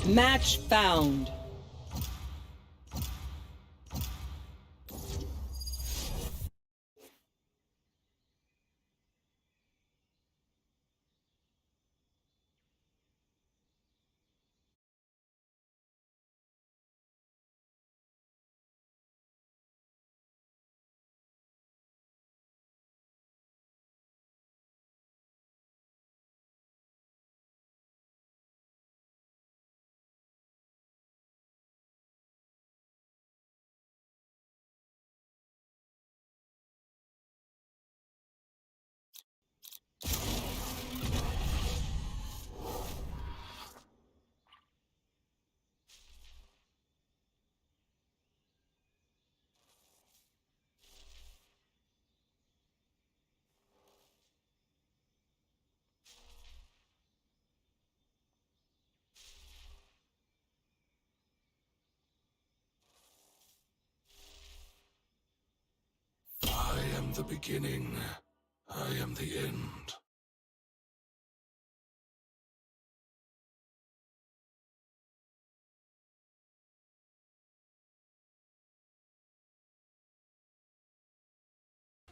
Match found. I am the beginning. I am the end.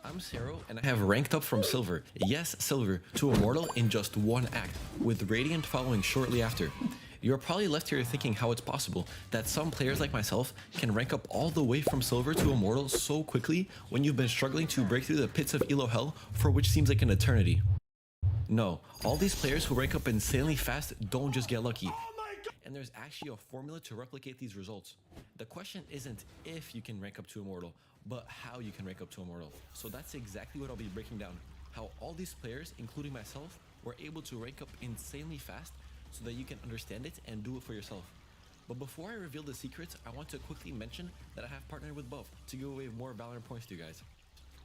I'm Zero, and I have ranked up from Silver, yes Silver, to Immortal in just one act, with Radiant following shortly after. You're probably left here thinking how it's possible that some players like myself can rank up all the way from Silver to Immortal so quickly when you've been struggling to break through the pits of Elo Hell for which seems like an eternity. No, all these players who rank up insanely fast don't just get lucky. And there's actually a formula to replicate these results. The question isn't if you can rank up to Immortal, but how you can rank up to Immortal. So that's exactly what I'll be breaking down. How all these players, including myself, were able to rank up insanely fast so that you can understand it and do it for yourself. But before I reveal the secrets, I want to quickly mention that I have partnered with both to give away more Valorant points to you guys.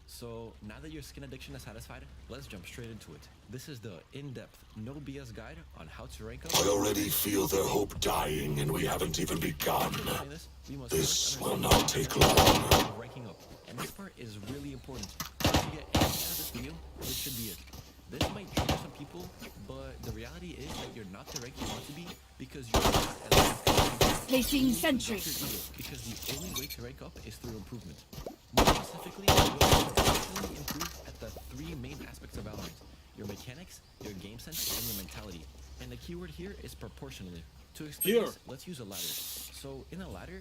So now that your skin addiction is satisfied, let's jump straight into it. This is the in-depth, no BS guide on how to rank up. I already feel their hope dying and we haven't even begun. This will not take long. Ranking up. And this part is really important. If you get any out of this video, this should be it. This might trigger some people, but the reality is that you're not the rank you want to be because you're not at Placing sentry. Because the only way to rank up is through improvement. More specifically, you'll constantly improve at the three main aspects of Valorant: your mechanics, your game sense, and your mentality. And the keyword here is proportionally. To explain this, let's use a ladder. So in a ladder,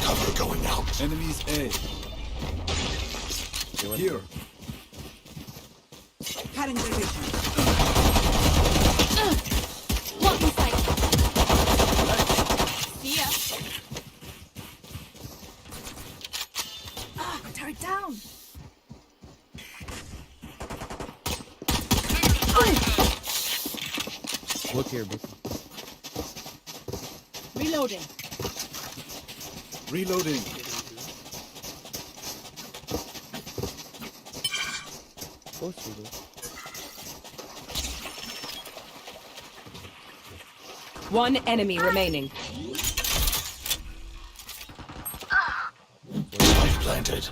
Cover going out. Enemies A. Here. Cutting division. Blocking sight. See ya. Turret down. Look here, bro. Reloading. Reloading. Of course we do. One enemy remaining. Light planted.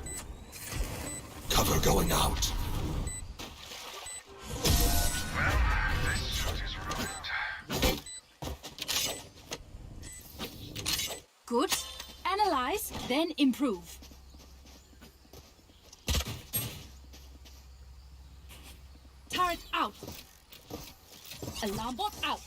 Cover going out. Good. Analyze, then improve. Turret out. Alarm bot out.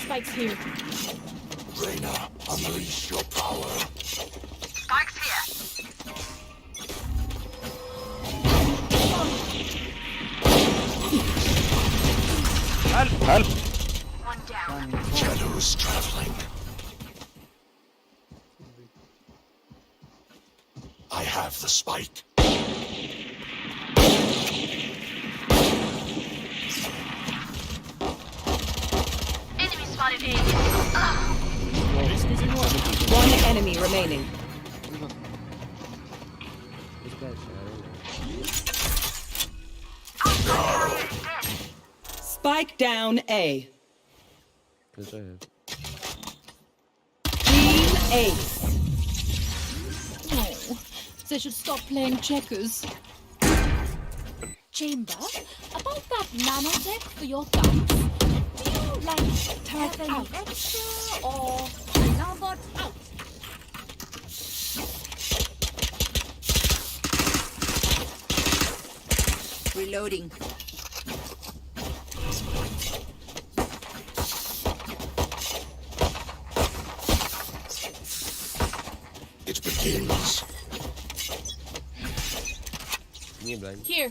Spikes here. Reyna, unleash your power. Spikes here. Help! Help! One down. Shadows traveling. I have the spike. Enemy spotted A. One enemy remaining. This guy's shadow. Spike down A. cjaiye. Team Ace. Oh, they should stop playing checkers. Chamber, about that nanotech for your guns, do you like turret out extra or aimbot out? Reloading. It begins. Here.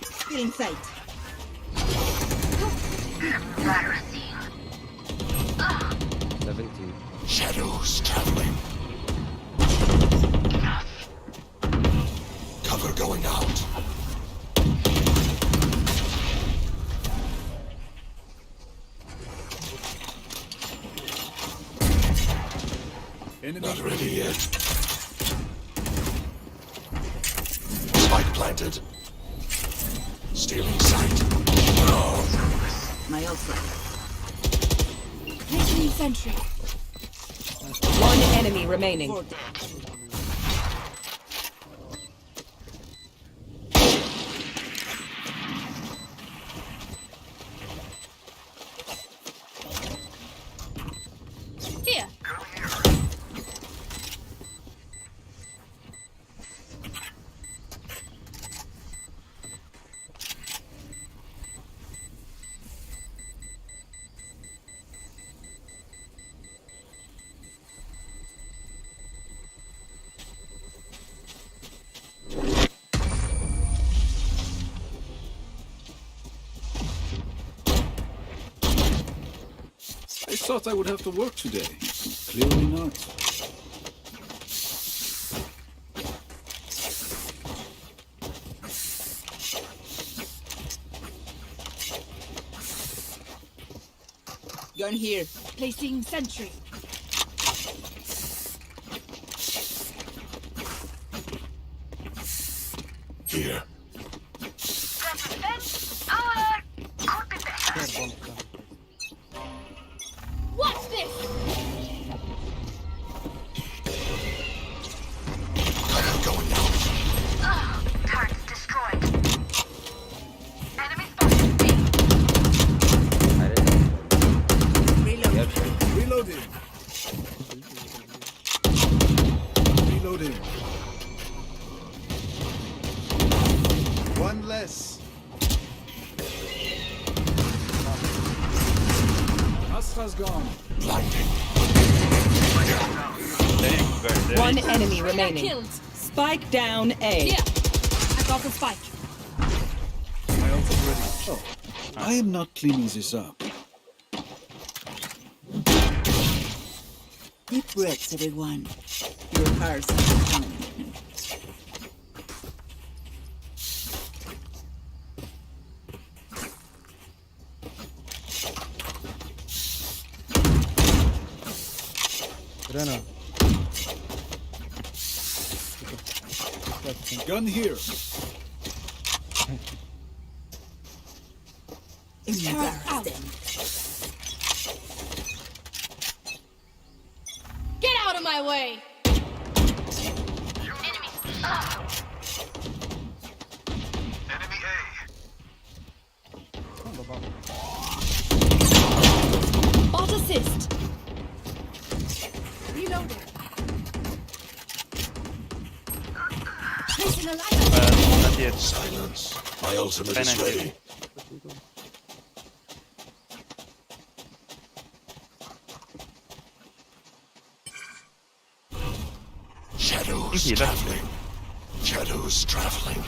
Feeling sight. Shadows traveling. Cover going out. Not ready yet. Spike planted. Stealing sight. My ultra. Placing sentry. One enemy remaining. Here. I thought I would have to work today. Clearly not. Gun here. Placing sentry. Here. What's this? Cover going out. Turret destroyed. Enemy spotted B. Reloading. Reloading. One less. Astra's gone. Blinding. One enemy remaining. Killed. Spike down A. Here. I got the spike. My ult is ready. Oh, I am not cleaning this up. Deep breaths, everyone. Your hearts are coming. Rena. Gun here. Embarrassing. Get out of my way. Enemy Bot assist. Reloading. Placing a light. Silence. My ultimate is ready. Shadows traveling. Shadows traveling.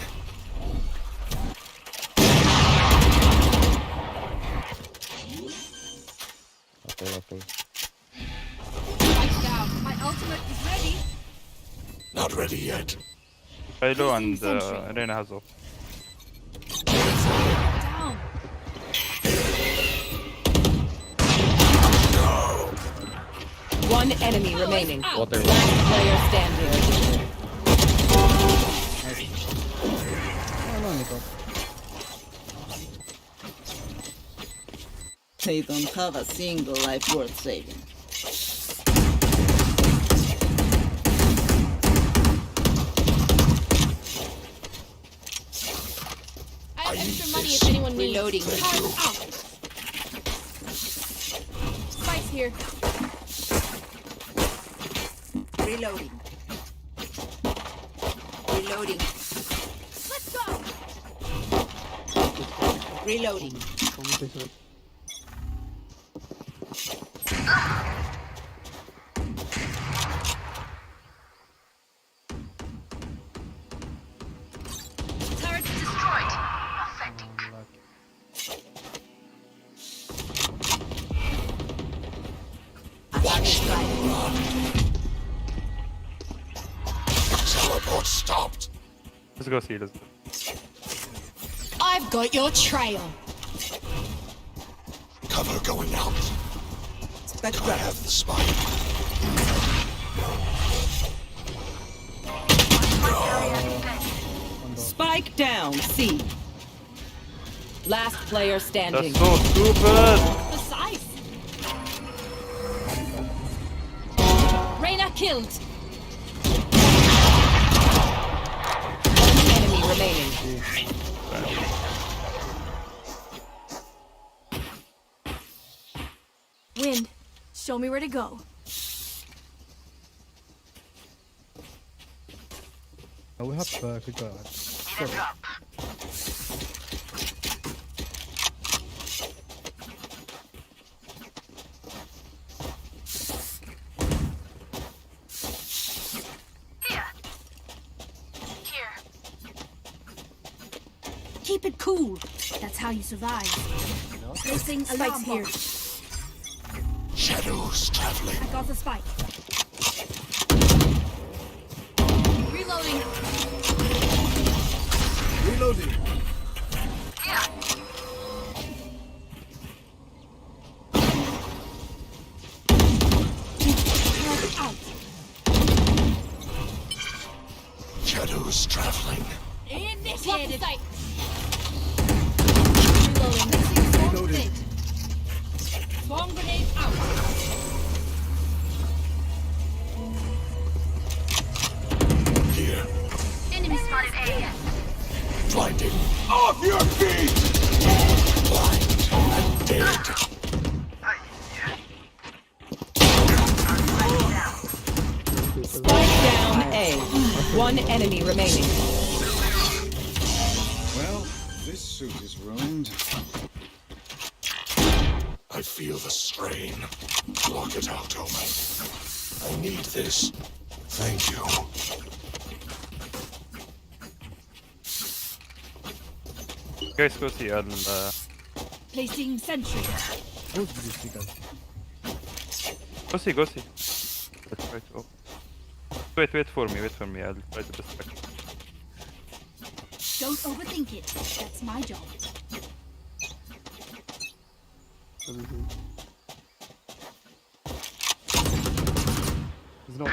Okay. Lights down. My ultimate is ready. Not ready yet. Kylo and Reyna has off. Down. One enemy remaining. Water. Last player standing. They don't have a single life worth saving. I have extra money if anyone needs. Reloading. Spike's here. Reloading. Reloading. Let's go. Reloading. Turret destroyed. Authentic. Watch them run. Teleport stopped. Let's go see. Let's go. I've got your trail. Cover going out. I have the spike. Spike down, C. Last player standing. That's so stupid. Precise. Reyna killed. One enemy remaining. Wind, show me where to go. We have quick Keep it cool. That's how you survive. Placing spikes here. Shadows traveling. I got the spike. Reloading. Reloading. Shadows traveling. Initiated. Reloading. Bomb grenade out. Here. Enemy spotted A. Blinding. Off your feet! Blind and dead. Spike down A. One enemy remaining. Well, this suit is ruined. I feel the strain. Block it out, Omen. I need this. Thank you. Guys, go see. Placing sentry. Go see. Let's try to open. Wait for me. I'll try to distract you. Don't overthink it. That's my job. There's no.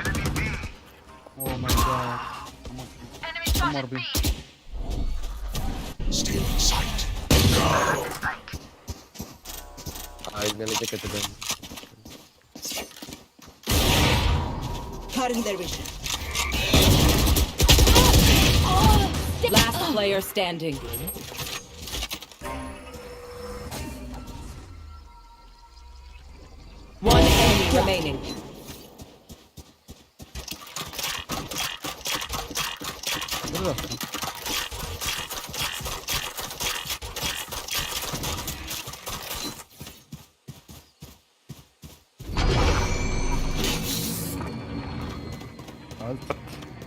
Oh my god. Enemy spotted B. Still in sight. I'm gonna take it to them. Cutting their vision. Last player standing. One enemy remaining.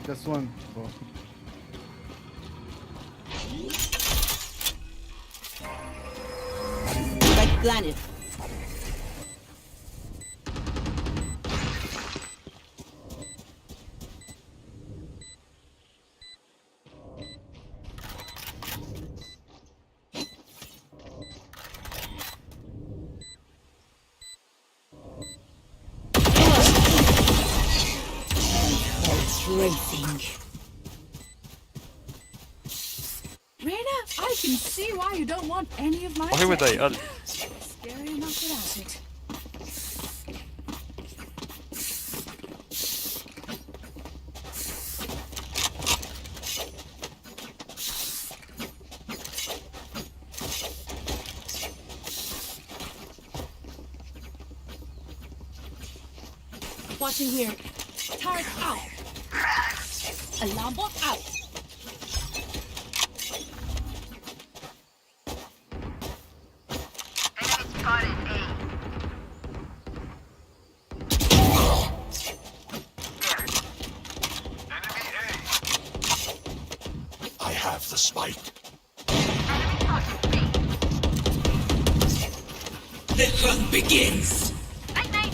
Just one. Bro. Like planet. Strafing. Reyna, I can see why you don't want any of my Why would I ult? Scary enough without it. Watching here. Tarik out. Alarm bot out. I have the spike. The hunt begins.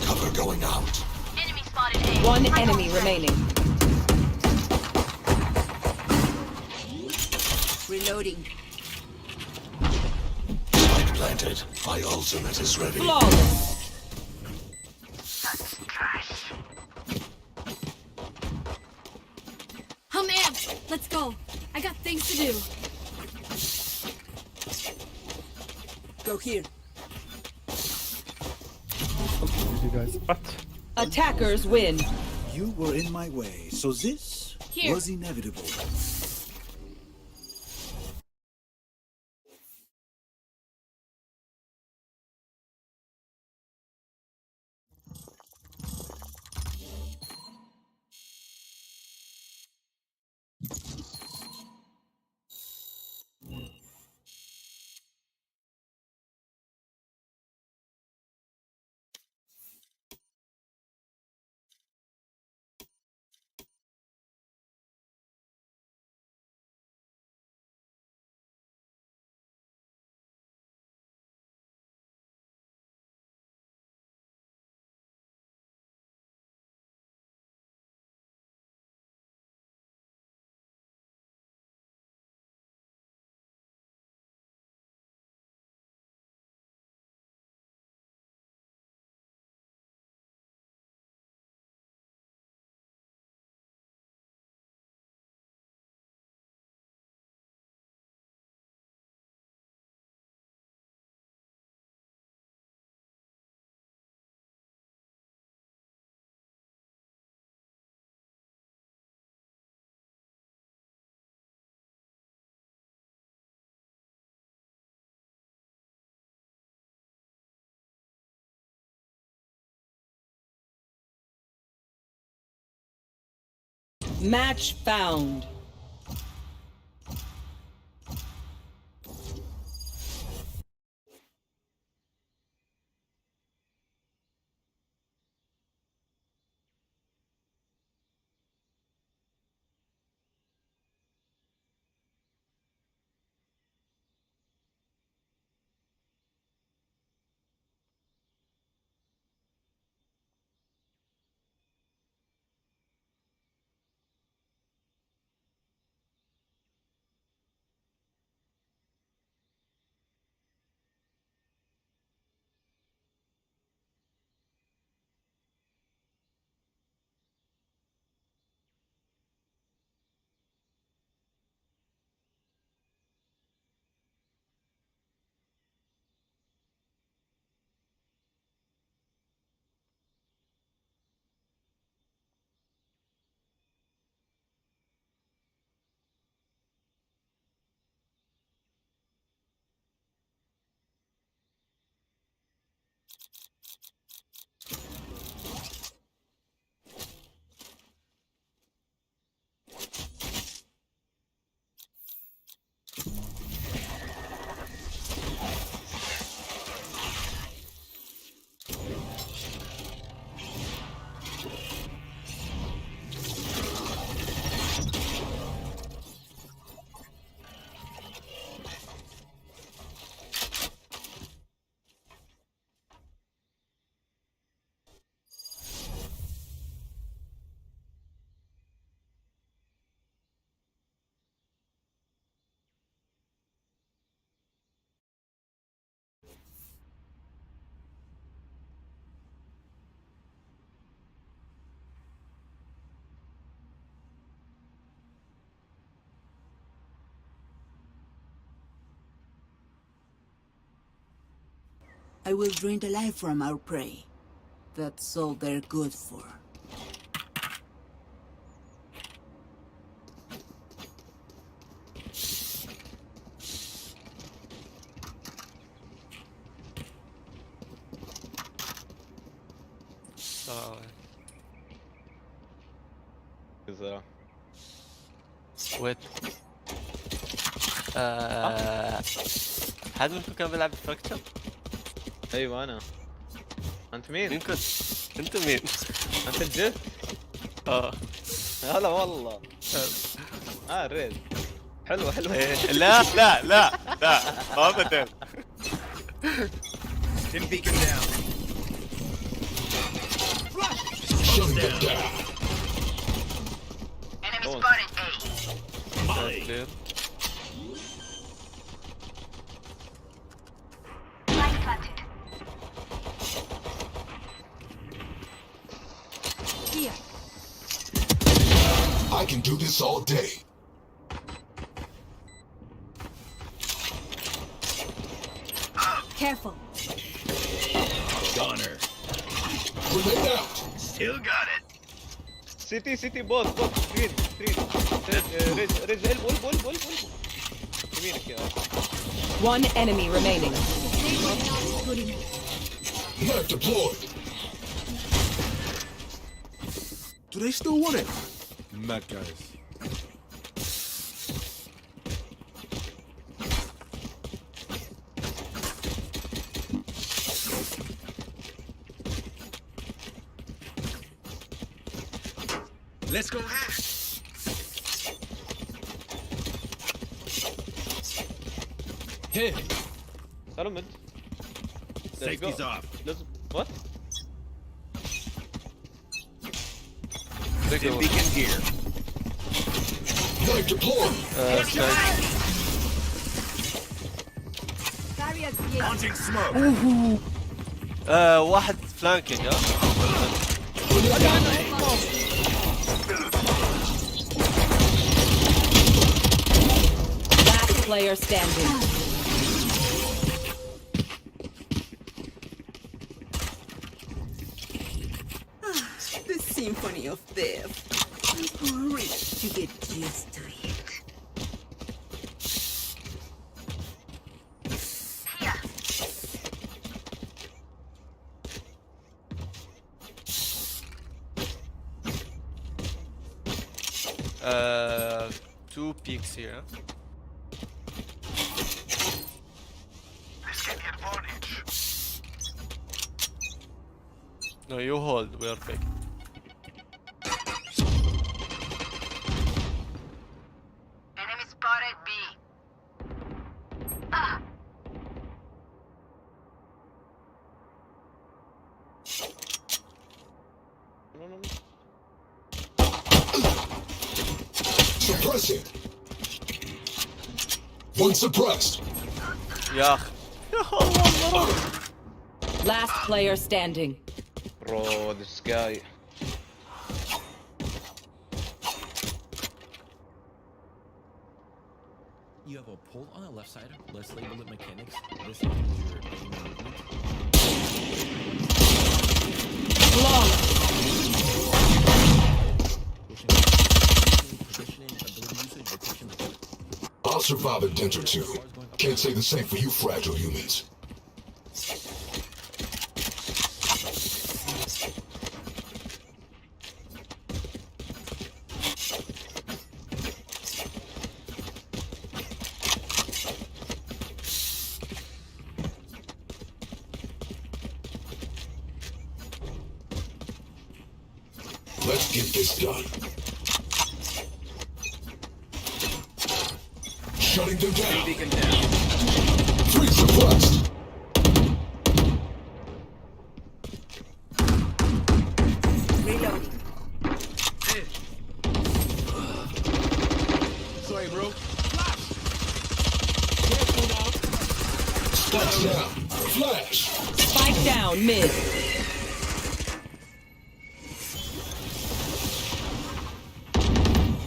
Cover going out. One enemy remaining. Reloading. Spike planted. My ultimate is ready. Flawless. I'm amped. Let's go. I got things to do. Go here. GG guys. What? Attackers win. You were in my way, so this Here. was inevitable. Match found. I will drain the life from our prey. That's all they're good for. كذا ويت حد منكم كان بيلعب فراكتشر؟ ايوه انا. انت مين؟ مين كنت؟ انت مين؟ انت الجد؟ هلا والله. ريز حلوه حلوه. لا لا لا لا ما بدل. Stim beacon down. Shut them down. Enemy spotted A. Clear. Light planted. Here. I can do this all day. Careful. Gunner. Grenade out. Still got it. سيتي بوس سكرين ريز البو يمينك يا One enemy remaining. Knife deployed. Do they still want it? Mad guys. Let's go hack. Hey. Settlement. Safety's off. What? Stim beacon here. Knife deployed. Launching smoke. واحد فلانكينج Last player standing. The symphony of death. Great to get used to it. Two peaks here. Let's get the advantage. No, you hold. We are big. Enemy spotted B. Suppress it. One suppressed. Yeah. Last player standing. Bro, this guy. You have a pull on the left side. Let's label it mechanics. This is your aim movement. I'll survive a dent or two. Can't say the same for you fragile humans. Let's get this done. Shutting them down. Beacon down. 3 suppressed. Reloading. Sorry, bro. Careful now. Spikes down. Flash. Spike down mid.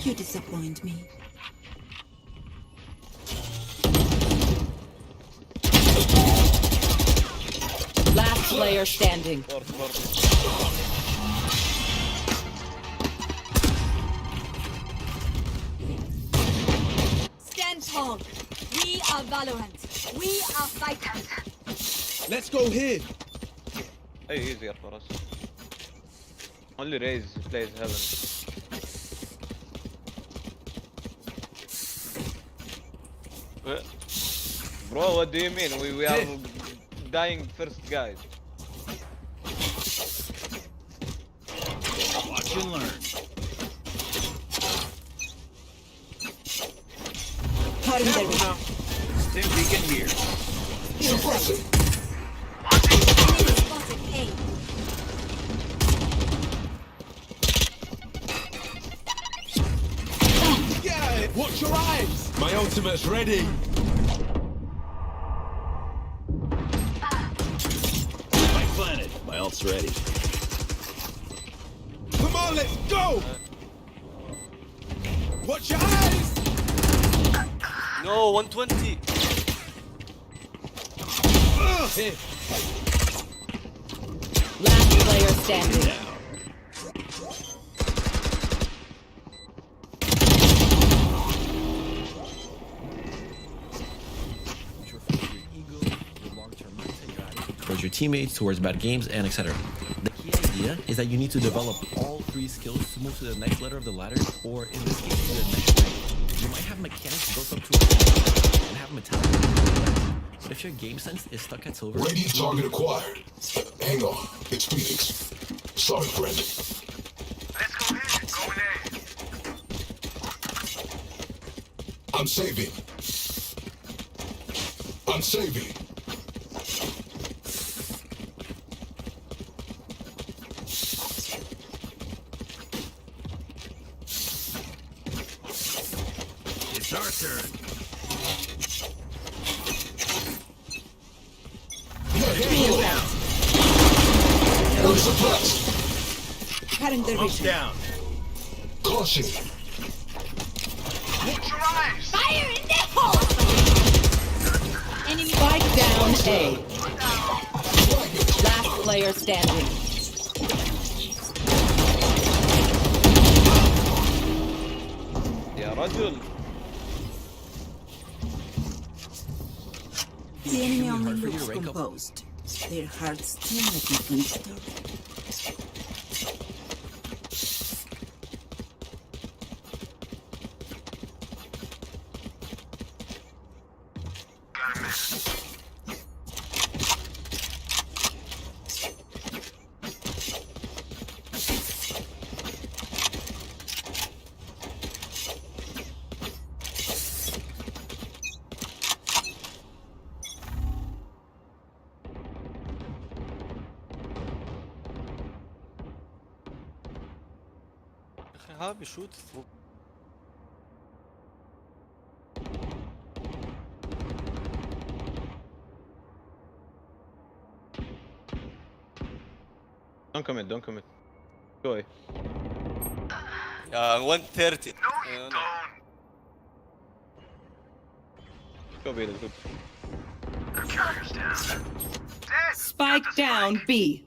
You disappoint me. player standing. Stand tall. We are Valorant. We are fighters. Let's go here. Hey, easier for us. Only raze plays heaven. Bro, what do you mean? We are dying first, guys. Watch and learn. Stim beacon here. Suppressing. Spotted A. Yeah, watch your eyes. My ultimate's ready. Spike planted. My ult's ready. Come on, let's go. Watch your eyes. No, 120. Here. Last player standing. Towards your teammates, towards bad games, and etc. The key idea is that you need to develop all three skills to move to the next letter of the ladder, or in this case, to the next rank. You might have mechanics built up to a and have metallic, but if your game sense is stuck at silver... Radiant target acquired. Hang on, it's Phoenix. Sorry, friend. Let's go ahead. Go in. I'm saving. I'm saving. It's our turn. Down. Caution. Watch your eyes. Fire in the hole! Enemy spike down A. Last player standing. يا رجل. The enemy only looks composed. Their hearts tell a different story. How we shoot through? Don't commit, don't commit. Go away. 130. No. Go be good. Spike down B.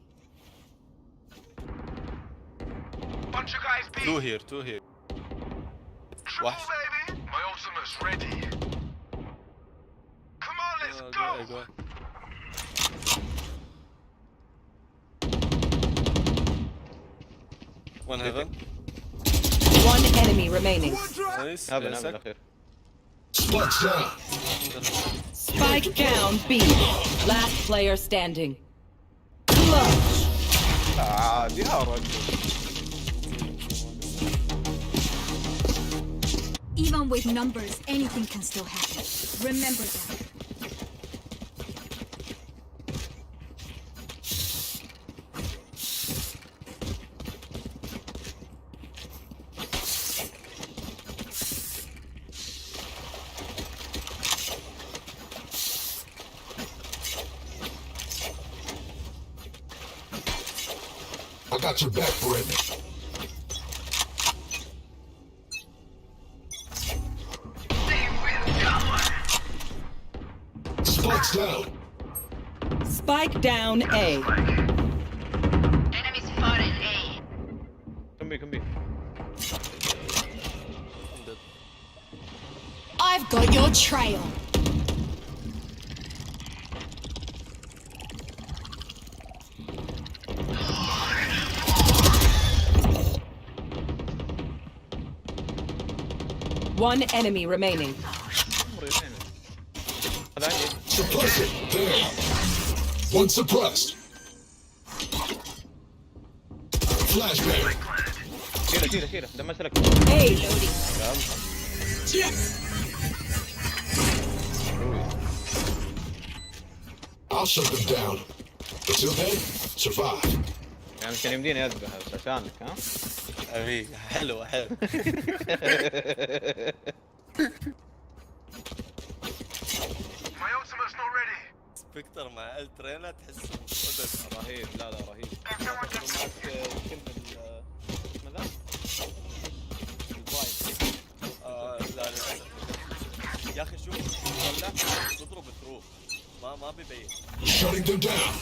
Bunch of guys B. Two here, two here. Triple, baby. My ultimate's ready. Come on, let's go. One heaven. One enemy remaining. Nice. Heaven, أخير. Spike's down. Spike down B. Last player standing. يا رجل. Even with numbers, anything can still happen. Remember that. I got your back, Brendan. Spike's down. Spike down A. Enemy spotted A. Come be. I've got your trail. One enemy remaining. Suppress it. There. One suppressed. Flashbang. كيرة دمجت لك. Hey, loading. I'll shut them down. Until then, survive. يعني كان يمديني اذبح بس عشانك ها؟ أبي حلو. سبكتر مع الترينا تحس رهيب. لا رهيب. معك كلمة ماذا؟ لا يا أخي شوف لا تضرب ثرو ما بيبين. Shutting them down.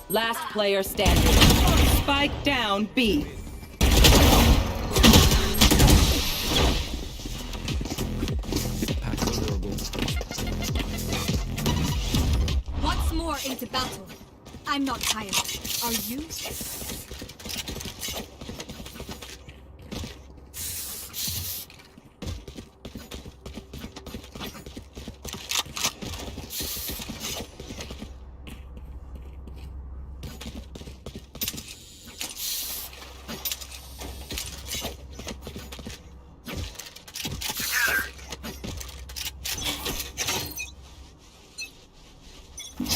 Last player standing. Spike down B. Once more into battle. I'm not tired. Are you?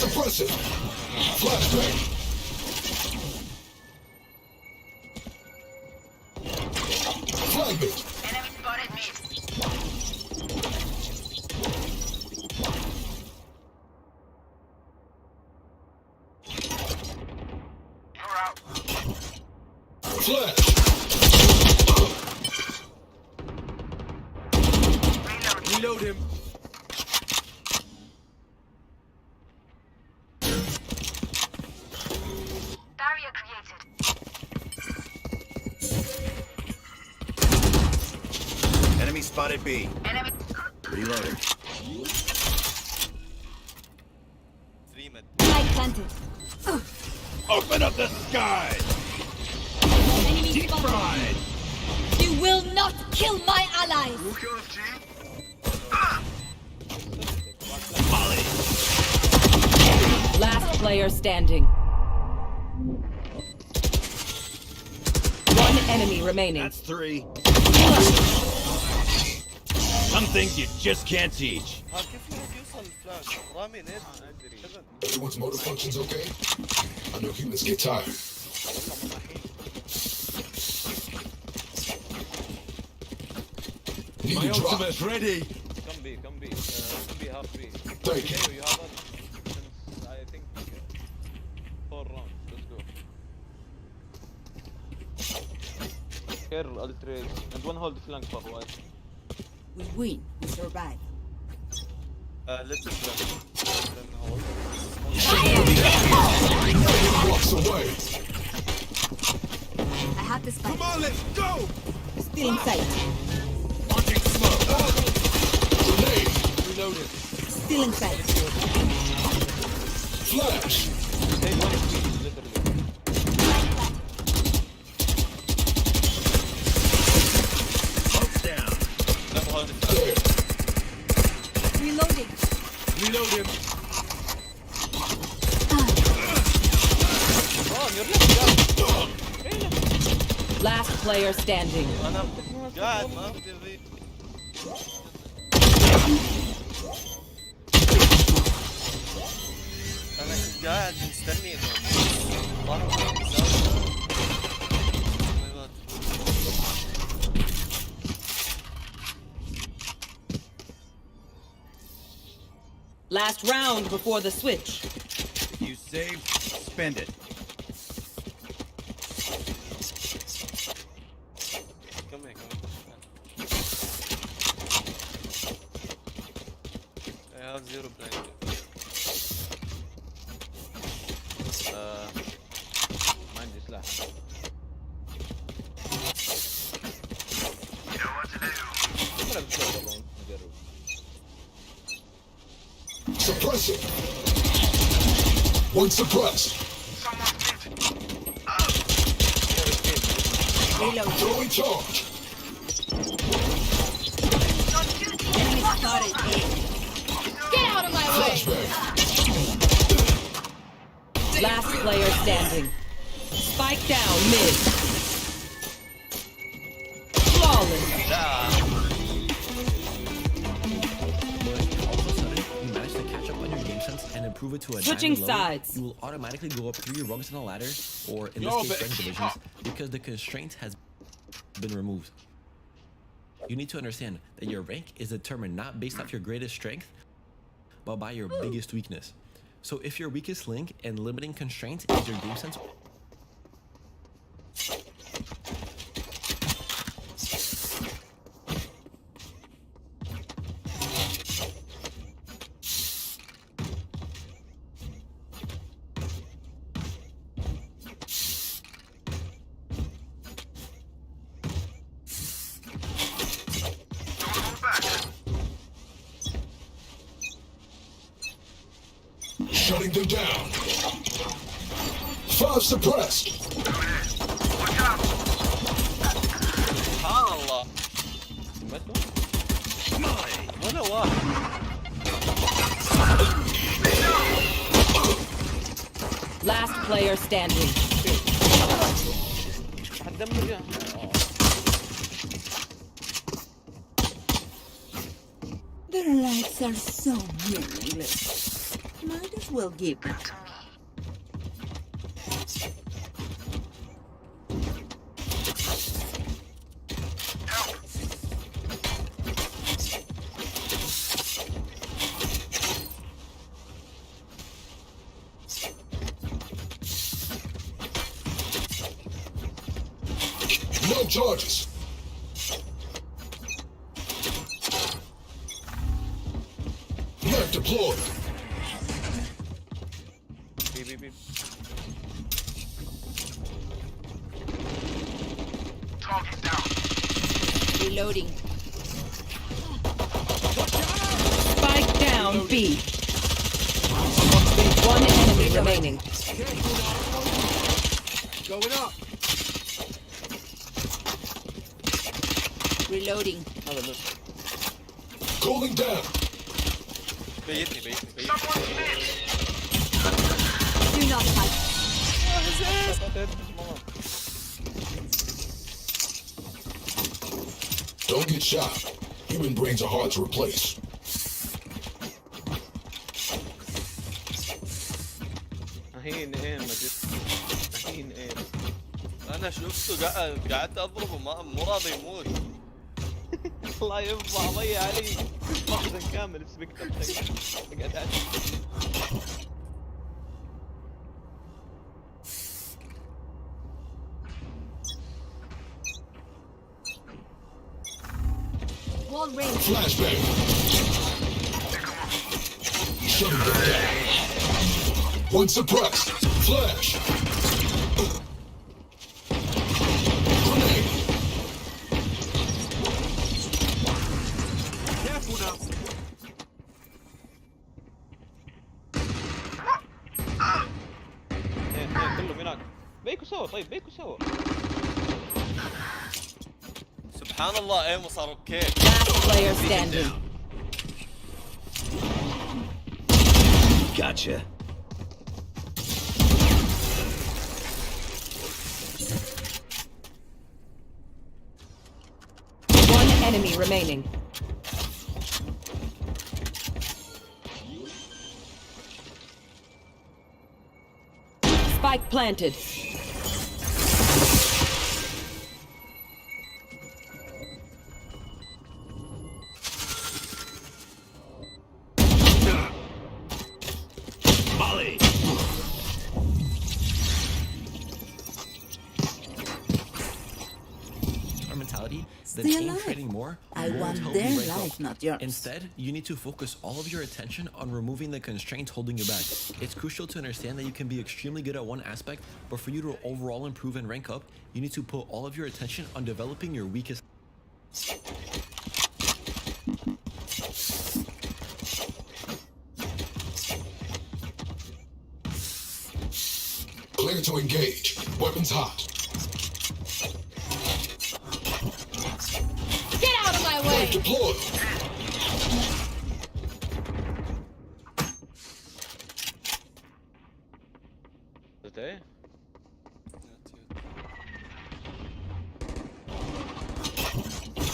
Suppress it. Flashbang. Fragment. Enemy spotted me. You're out. Flash. Reload him. Barrier created. Enemy spotted B. Enemy. Reloading. 3 mid. Light planted. Open up the sky! Enemy Deep spotted. fried! You will not kill my allies. Last player standing. One enemy remaining. That's 3. Some things you just can't teach. Everyone's motor functions okay? I know humans get tired. Need My to drop. ultimate's ready. Come be. Come be half B. Thank you. You have that since I think 4 rounds. Let's go. Care ultra and one hold flank for white. We win. We survive. Let's just then hold. Walks away. I have this fight. Come on, let's go! Still in sight. Launching smoke. Grenade. Reloaded. Still in sight. Flash. Take one speed, literally. Smoke's down. Let me hold it. There. Reloading. Reload him. Last player standing. أنا قاعد ما أبي أنا كنت قاعد مستني إنه Last round before the switch. If you save, spend it. got 0 blind. ما عندي سلاح. أنا بسوي والله نجرب. Suppress it. One suppressed. Throwing charge. Get out of my way! Last player standing. Spike down mid. Flawless. You manage to catch up on your game sense and improve it to a Switching diamond level, sides. you will automatically go up 3 rungs in a ladder, or in this case rank divisions, because the constraint has been removed. You need to understand that your rank is determined not based off your greatest strength, but by your biggest weakness. So if your weakest link and limiting constraint is your game sense, Shutting them down. 5 suppressed. سبحان الله. ولا واحد. Last player standing. Their lives are so meaningless. Might as well give them to me. No charges. Net deployed. Beep. Target down. Reloading. Spike down B. One enemy remaining. Going up. Reloading. Cooling down. بيتني. Do not fight. Don't get shot. Human brains are hard to replace. هين ما جت. هين انا شفته قعدت اضربه مو راضي يموت. الله ينفع ضيع علي مخزن كامل سبكتر قاعد عليه. Wall range. Flashbang. Shutting them down. One suppressed. Flash. Grenade. Careful now. كلهم هناك. بيكوا سوا طيب بيكوا سوا. سبحان الله ايمو صار اوكي. Last player standing. Gotcha. One enemy remaining. Spike planted. Molly. our mentality, then Stay aim alive. trading more more, I you won't want help their you rank life, up. not yours. Instead, you need to focus all of your attention on removing the constraints holding you back. It's crucial to understand that you can be extremely good at one aspect, but for you to overall improve and rank up, you need to put all of your attention on developing your weakest. Clear to engage. Weapons hot. Get out of my way! Deploy. Is it A?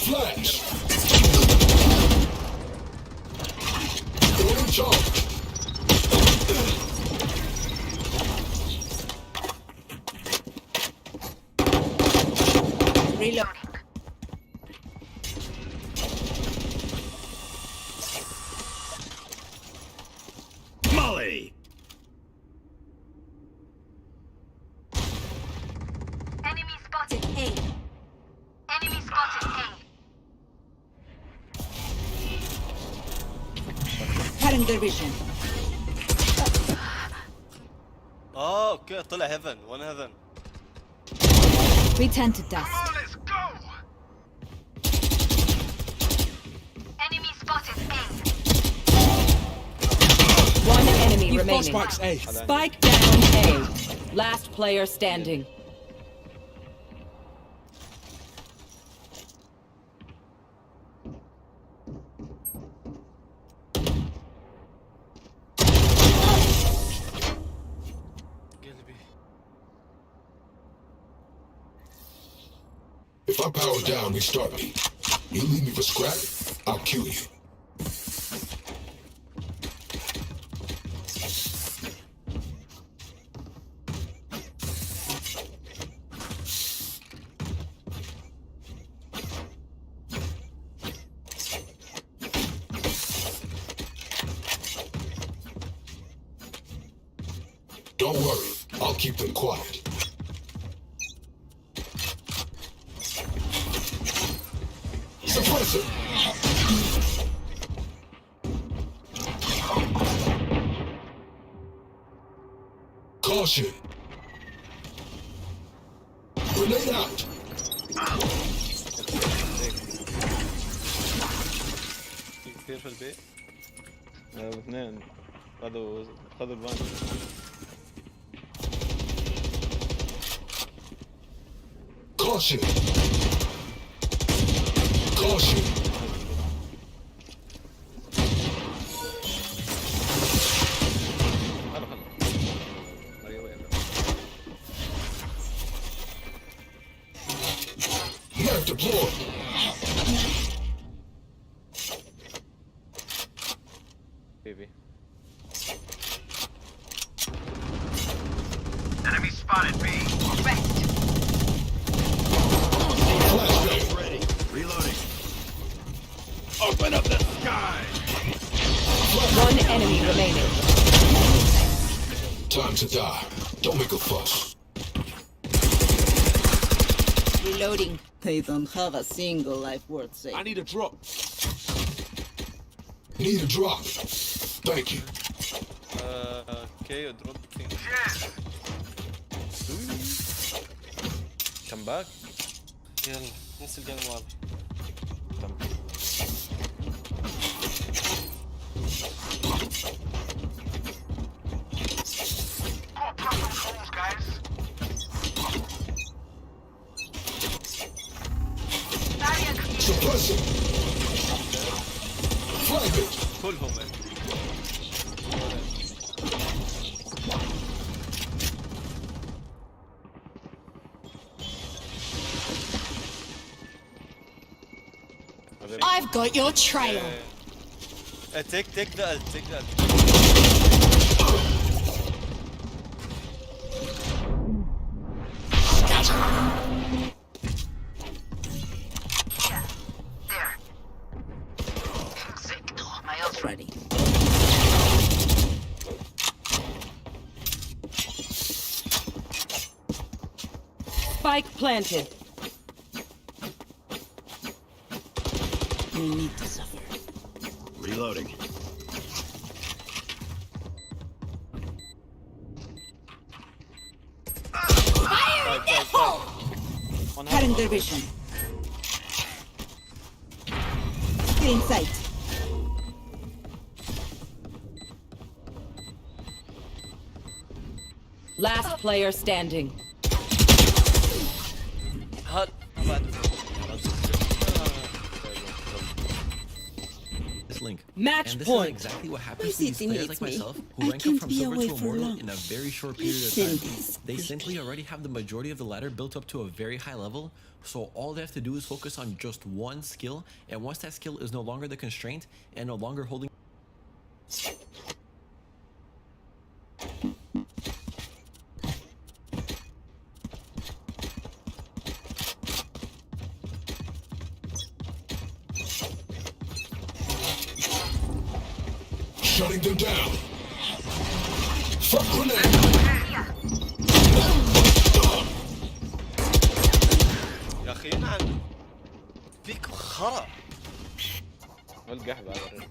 Flash. Throwing charge. Reloading. Molly! Enemy spotted A. Enemy spotted A. Cutting vision. اه اوكي طلع هيفن 1 هيفن. Return to dust. Enemy spotted A. One enemy You've got remaining. spikes A. Spike down A. Last player standing. If I power down, restart me. You leave me for scrap, I'll kill you. Don't worry, I'll keep them quiet. Suppressor! Caution! Grenade out! كثير في البيت. اثنين خذوا البانج. Caution! Caution! Map deployed! Baby. Enemy spotted B. Flashbang! Ready. Reloading. Open up the sky. One enemy remaining. Time to die. Don't make a fuss. Reloading. They don't have a single life worth saving. I need a drop. Need a drop. Thank you. Okay, drop thing. Come back. يلا نص الجيم واضح. Suppressor! Flag it! كلهم I've got your trail. take that. My ult's ready. Spike planted. You need to suffer. Reloading. Fire in the hole! Cutting their vision. Still in sight. Last player standing. هات This link. Match and this point. is exactly what My happens to these city players needs like me. myself I who rank up can't from be silver away to for immortal long. in a very short period of Send time. this. They simply already have the majority of the ladder built up to a very high level, so all they have to do is focus on just one skill, and once that skill is no longer the constraint and no longer holding Shutting them down. Frag grenade. يا اخي ينعن فيك خرا والقح بعد الرد.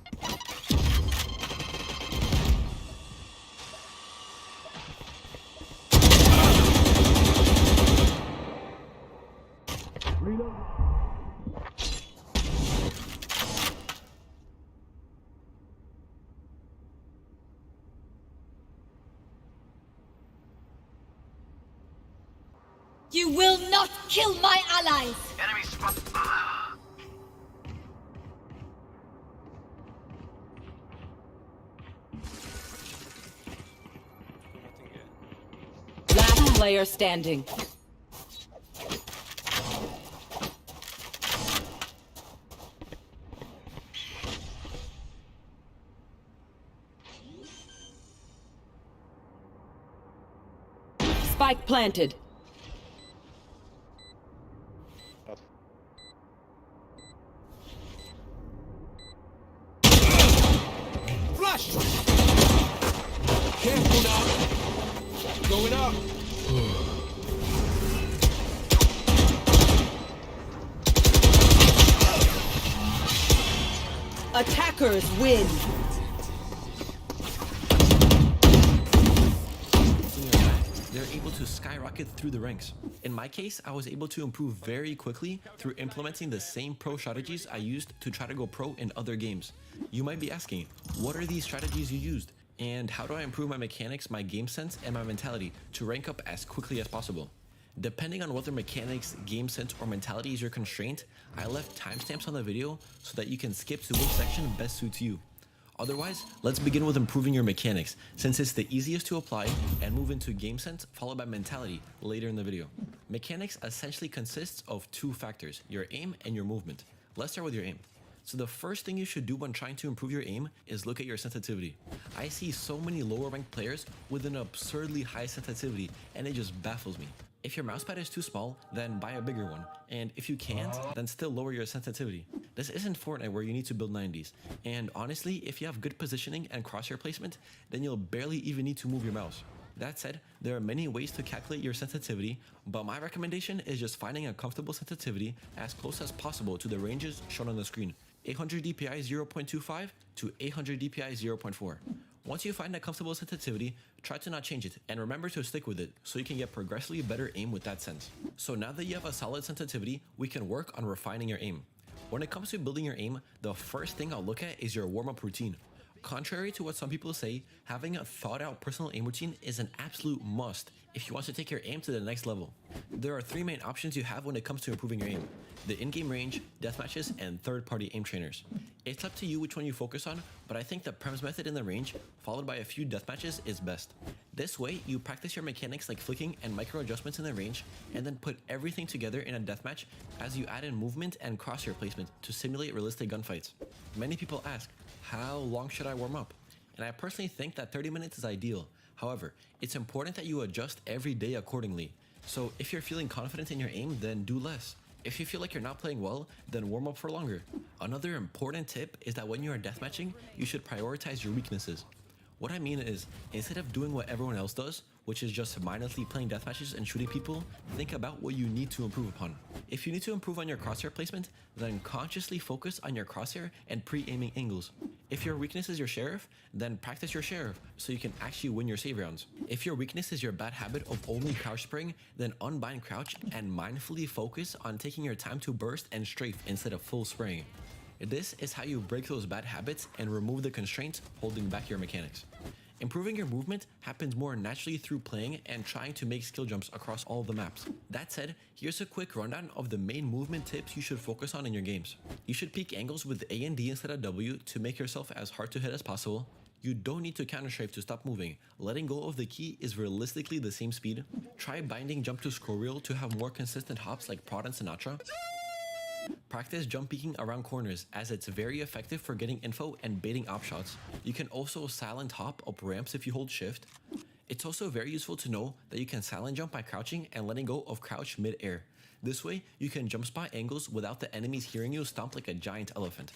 You will not kill my allies! Enemy spot. Last player standing. Spike planted. Flash! Careful now. Going up. Attackers win. they're able to skyrocket through the ranks. In my case, I was able to improve very quickly through implementing the same pro strategies I used to try to go pro in other games. You might be asking, what are these strategies you used? And how do I improve my mechanics, my game sense, and my mentality to rank up as quickly as possible? Depending on whether mechanics, game sense, or mentality is your constraint, I left timestamps on the video so that you can skip to which section best suits you. Otherwise, let's begin with improving your mechanics, since it's the easiest to apply, and move into game sense followed by mentality later in the video. Mechanics essentially consists of two factors, your aim and your movement. Let's start with your aim. So the first thing you should do when trying to improve your aim is look at your sensitivity. I see so many lower ranked players with an absurdly high sensitivity, and it just baffles me. If your mousepad is too small, then buy a bigger one. And if you can't, then still lower your sensitivity. This isn't Fortnite where you need to build 90s. And honestly, if you have good positioning and crosshair placement, then you'll barely even need to move your mouse. That said, there are many ways to calculate your sensitivity, but my recommendation is just finding a comfortable sensitivity as close as possible to the ranges shown on the screen. 800 DPI 0.25 to 800 DPI 0.4. Once you find a comfortable sensitivity, try to not change it, and remember to stick with it so you can get progressively better aim with that sense. So now that you have a solid sensitivity, we can work on refining your aim. When it comes to building your aim, the first thing I'll look at is your warm-up routine. Contrary to what some people say, having a thought-out personal aim routine is an absolute must if you want to take your aim to the next level. There are three main options you have when it comes to improving your aim: the in-game range, deathmatches, and third-party aim trainers. It's up to you which one you focus on, but I think the prems method in the range, followed by a few deathmatches, is best. This way, you practice your mechanics like flicking and micro adjustments in the range, and then put everything together in a deathmatch as you add in movement and crosshair placement to simulate realistic gunfights. Many people ask, how long should I warm up? And I personally think that 30 minutes is ideal. However, it's important that you adjust every day accordingly. So if you're feeling confident in your aim, then do less. If you feel like you're not playing well, then warm up for longer. Another important tip is that when you are deathmatching, you should prioritize your weaknesses. What I mean is, instead of doing what everyone else does, which is just mindlessly playing deathmatches and shooting people, think about what you need to improve upon. If you need to improve on your crosshair placement, then consciously focus on your crosshair and pre-aiming angles. If your weakness is your sheriff, then practice your sheriff so you can actually win your save rounds. If your weakness is your bad habit of only crouch spraying, then unbind crouch and mindfully focus on taking your time to burst and strafe instead of full spraying. This is how you break those bad habits and remove the constraints holding back your mechanics. Improving your movement happens more naturally through playing and trying to make skill jumps across all the maps. That said, here's a quick rundown of the main movement tips you should focus on in your games. You should peek angles with A and D instead of W to make yourself as hard to hit as possible. You don't need to counter strafe to stop moving. Letting go of the key is realistically the same speed. Try binding jump to scroll reel to have more consistent hops like Prod and Sinatra. Practice jump peeking around corners as it's very effective for getting info and baiting op shots. You can also silent hop up ramps if you hold shift. It's also very useful to know that you can silent jump by crouching and letting go of crouch mid-air. This way, you can jump spot angles without the enemies hearing you stomp like a giant elephant.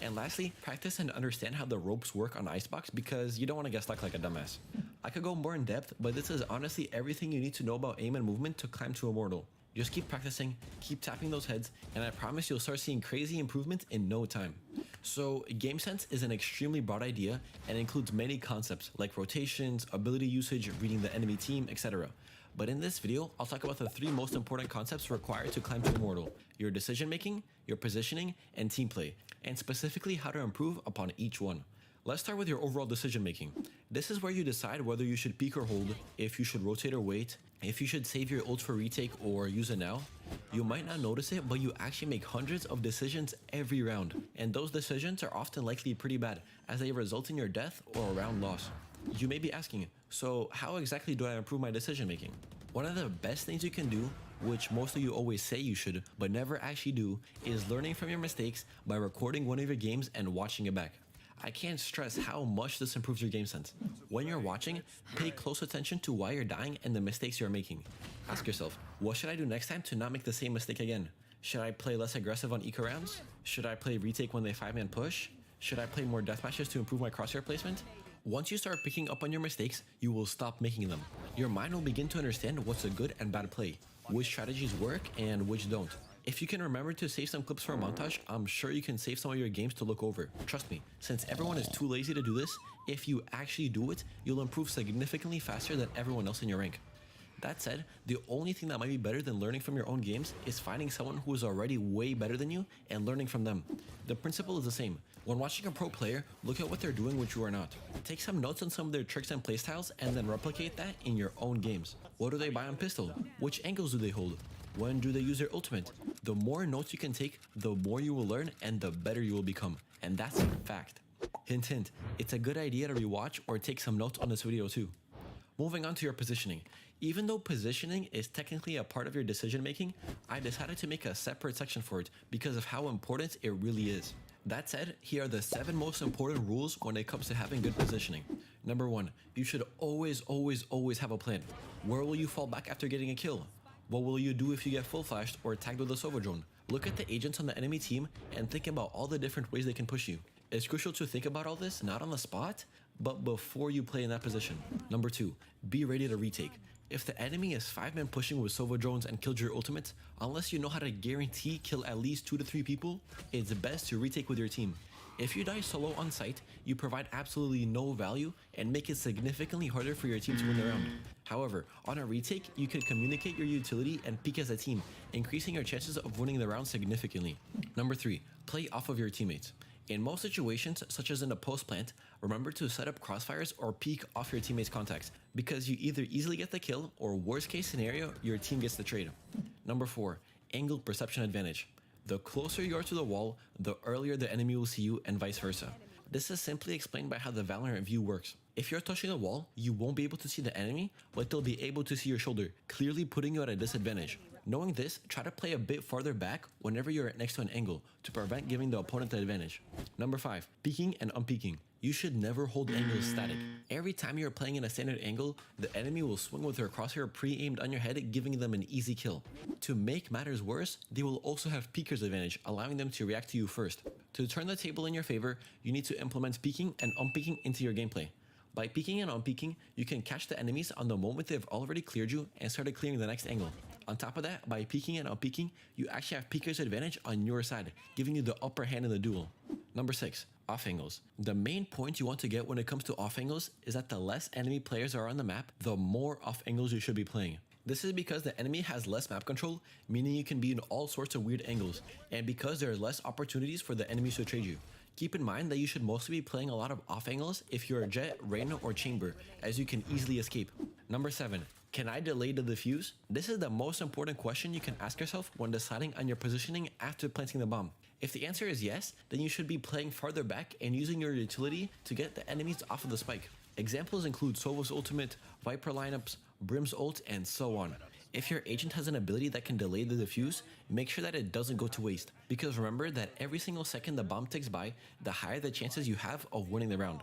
And lastly, practice and understand how the ropes work on Icebox because you don't want to get stuck like a dumbass. I could go more in depth, but this is honestly everything you need to know about aim and movement to climb to Immortal. Just keep practicing, keep tapping those heads, and I promise you'll start seeing crazy improvements in no time. So, game sense is an extremely broad idea and includes many concepts like rotations, ability usage, reading the enemy team, etc. But in this video, I'll talk about the 3 most important concepts required to climb to Immortal: your decision making, your positioning, and team play, and specifically how to improve upon each one. Let's start with your overall decision making. This is where you decide whether you should peek or hold, if you should rotate or wait, if you should save your ult for retake or use it now. You might not notice it, but you actually make hundreds of decisions every round, and those decisions are often likely pretty bad as they result in your death or a round loss. You may be asking, so how exactly do I improve my decision making? One of the best things you can do, which most of you always say you should, but never actually do, is learning from your mistakes by recording one of your games and watching it back. I can't stress how much this improves your game sense. When you're watching, pay close attention to why you're dying and the mistakes you're making. Ask yourself, what should I do next time to not make the same mistake again? Should I play less aggressive on eco rounds? Should I play retake when they 5-man push? Should I play more deathmatches to improve my crosshair placement? Once you start picking up on your mistakes, you will stop making them. Your mind will begin to understand what's a good and bad play, which strategies work and which don't. If you can remember to save some clips for a montage, I'm sure you can save some of your games to look over. Trust me, since everyone is too lazy to do this, if you actually do it, you'll improve significantly faster than everyone else in your rank. That said, the only thing that might be better than learning from your own games is finding someone who is already way better than you and learning from them. The principle is the same. When watching a pro player, look at what they're doing which you are not. Take some notes on some of their tricks and playstyles and then replicate that in your own games. What do they buy on pistol? Which angles do they hold? When do they use their ultimate? The more notes you can take, the more you will learn and the better you will become. And that's a fact. Hint hint, it's a good idea to rewatch or take some notes on this video too. Moving on to your positioning. Even though positioning is technically a part of your decision making, I decided to make a separate section for it because of how important it really is. That said, here are the 7 most important rules when it comes to having good positioning. Number 1, you should always have a plan. Where will you fall back after getting a kill? What will you do if you get full flashed or tagged with a Sova drone? Look at the agents on the enemy team and think about all the different ways they can push you. It's crucial to think about all this, not on the spot, but before you play in that position. Number 2, be ready to retake. If the enemy is 5-man pushing with Sova drones and killed your ultimate, unless you know how to guarantee kill at least 2 to 3 people, it's best to retake with your team. If you die solo on site, you provide absolutely no value and make it significantly harder for your team to win the round. However, on a retake, you can communicate your utility and peak as a team, increasing your chances of winning the round significantly. Number 3, play off of your teammates. In most situations, such as in a post plant, remember to set up crossfires or peek off your teammates' contacts, because you either easily get the kill or worst case scenario, your team gets the trade. Number 4, angle perception advantage. The closer you are to the wall, the earlier the enemy will see you and vice versa. This is simply explained by how the Valorant view works. If you're touching the wall, you won't be able to see the enemy, but they'll be able to see your shoulder, clearly putting you at a disadvantage. Knowing this, try to play a bit farther back whenever you're next to an angle to prevent giving the opponent the advantage. Number 5, peeking and unpeeking. You should never hold angles static. Every time you're playing in a standard angle, the enemy will swing with their crosshair pre-aimed on your head, giving them an easy kill. To make matters worse, they will also have peeker's advantage, allowing them to react to you first. To turn the table in your favor, you need to implement peeking and unpeeking into your gameplay. By peeking and unpeeking, you can catch the enemies on the moment they've already cleared you and started clearing the next angle. On top of that, by peeking and unpeeking, you actually have peeker's advantage on your side, giving you the upper hand in the duel. Number 6. Off angles. The main point you want to get when it comes to off angles is that the less enemy players are on the map, the more off angles you should be playing. This is because the enemy has less map control, meaning you can be in all sorts of weird angles, and because there are less opportunities for the enemies to trade you. Keep in mind that you should mostly be playing a lot of off angles if you're a Jett, Reyna, or Chamber, as you can easily escape. Number 7. Can I delay the defuse? This is the most important question you can ask yourself when deciding on your positioning after planting the bomb. If the answer is yes, then you should be playing farther back and using your utility to get the enemies off of the spike. Examples include Sova's ultimate, Viper lineups, Brim's ult, and so on. If your agent has an ability that can delay the defuse, make sure that it doesn't go to waste, because remember that every single second the bomb ticks by, the higher the chances you have of winning the round.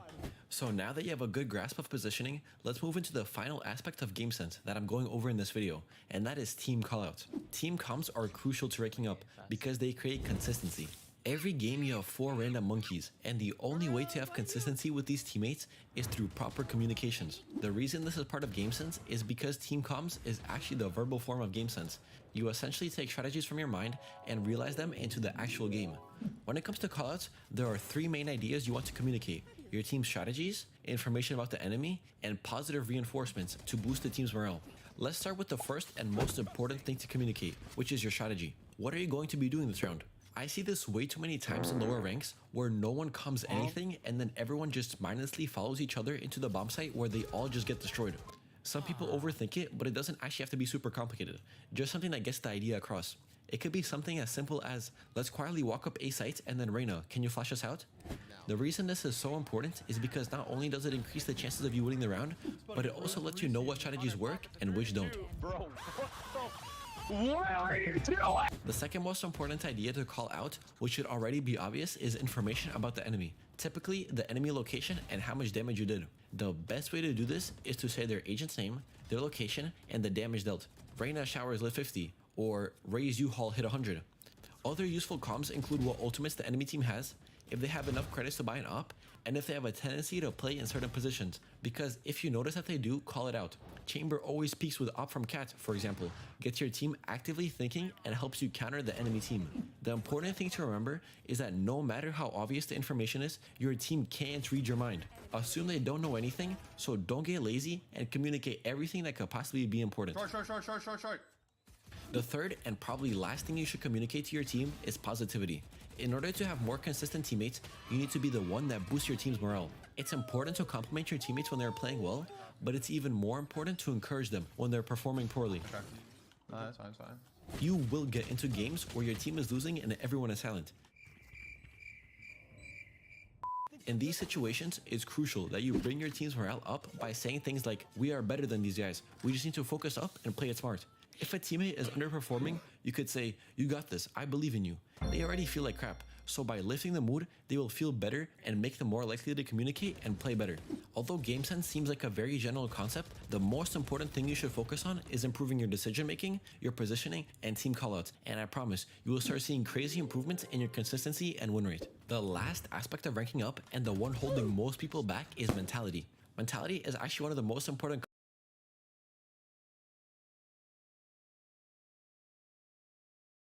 So now that you have a good grasp of positioning, let's move into the final aspect of game sense that I'm going over in this video, and that is team callouts. Team comms are crucial to ranking up because they create consistency. Every game you have 4 random monkeys, and the only way to have consistency with these teammates is through proper communications. The reason this is part of game sense is because team comms is actually the verbal form of game sense. You essentially take strategies from your mind and realize them into the actual game. When it comes to callouts, there are 3 main ideas you want to communicate: your team's strategies, information about the enemy, and positive reinforcements to boost the team's morale. Let's start with the first and most important thing to communicate, which is your strategy. What are you going to be doing this round? I see this way too many times in lower ranks where no one comes anything and then everyone just mindlessly follows each other into the bomb site where they all just get destroyed. Some people overthink it, but it doesn't actually have to be super complicated. Just something that gets the idea across. It could be something as simple as, let's quietly walk up A site and then Reyna, can you flash us out? The reason this is so important is because not only does it increase the chances of you winning the round, but it also lets you know what strategies work and which don't. Bro, what are you doing? The second most important idea to call out, which should already be obvious, is information about the enemy. Typically, the enemy location and how much damage you did. The best way to do this is to say their agent's name, their location, and the damage dealt. Reyna showers lit 50, or Raze U-Haul hit 100. Other useful comms include what ultimates the enemy team has, if they have enough credits to buy an op, and if they have a tendency to play in certain positions, because if you notice that they do, call it out. Chamber always peaks with op from Cat, for example, gets your team actively thinking and helps you counter the enemy team. The important thing to remember is that no matter how obvious the information is, your team can't read your mind. Assume they don't know anything, so don't get lazy and communicate everything that could possibly be important. Short. The third and probably last thing you should communicate to your team is positivity. In order to have more consistent teammates, you need to be the one that boosts your team's morale. It's important to compliment your teammates when they're playing well, but it's even more important to encourage them when they're performing poorly. Okay. No, that's fine. You will get into games where your team is losing and everyone is silent. In these situations, it's crucial that you bring your team's morale up by saying things like, we are better than these guys, we just need to focus up and play it smart. If a teammate is underperforming, you could say, you got this, I believe in you. They already feel like crap, so by lifting the mood, they will feel better and make them more likely to communicate and play better. Although game sense seems like a very general concept, the most important thing you should focus on is improving your decision making, your positioning, and team callouts, and I promise, you will start seeing crazy improvements in your consistency and win rate. The last aspect of ranking up, and the one holding most people back, is mentality. Mentality is actually one of the most important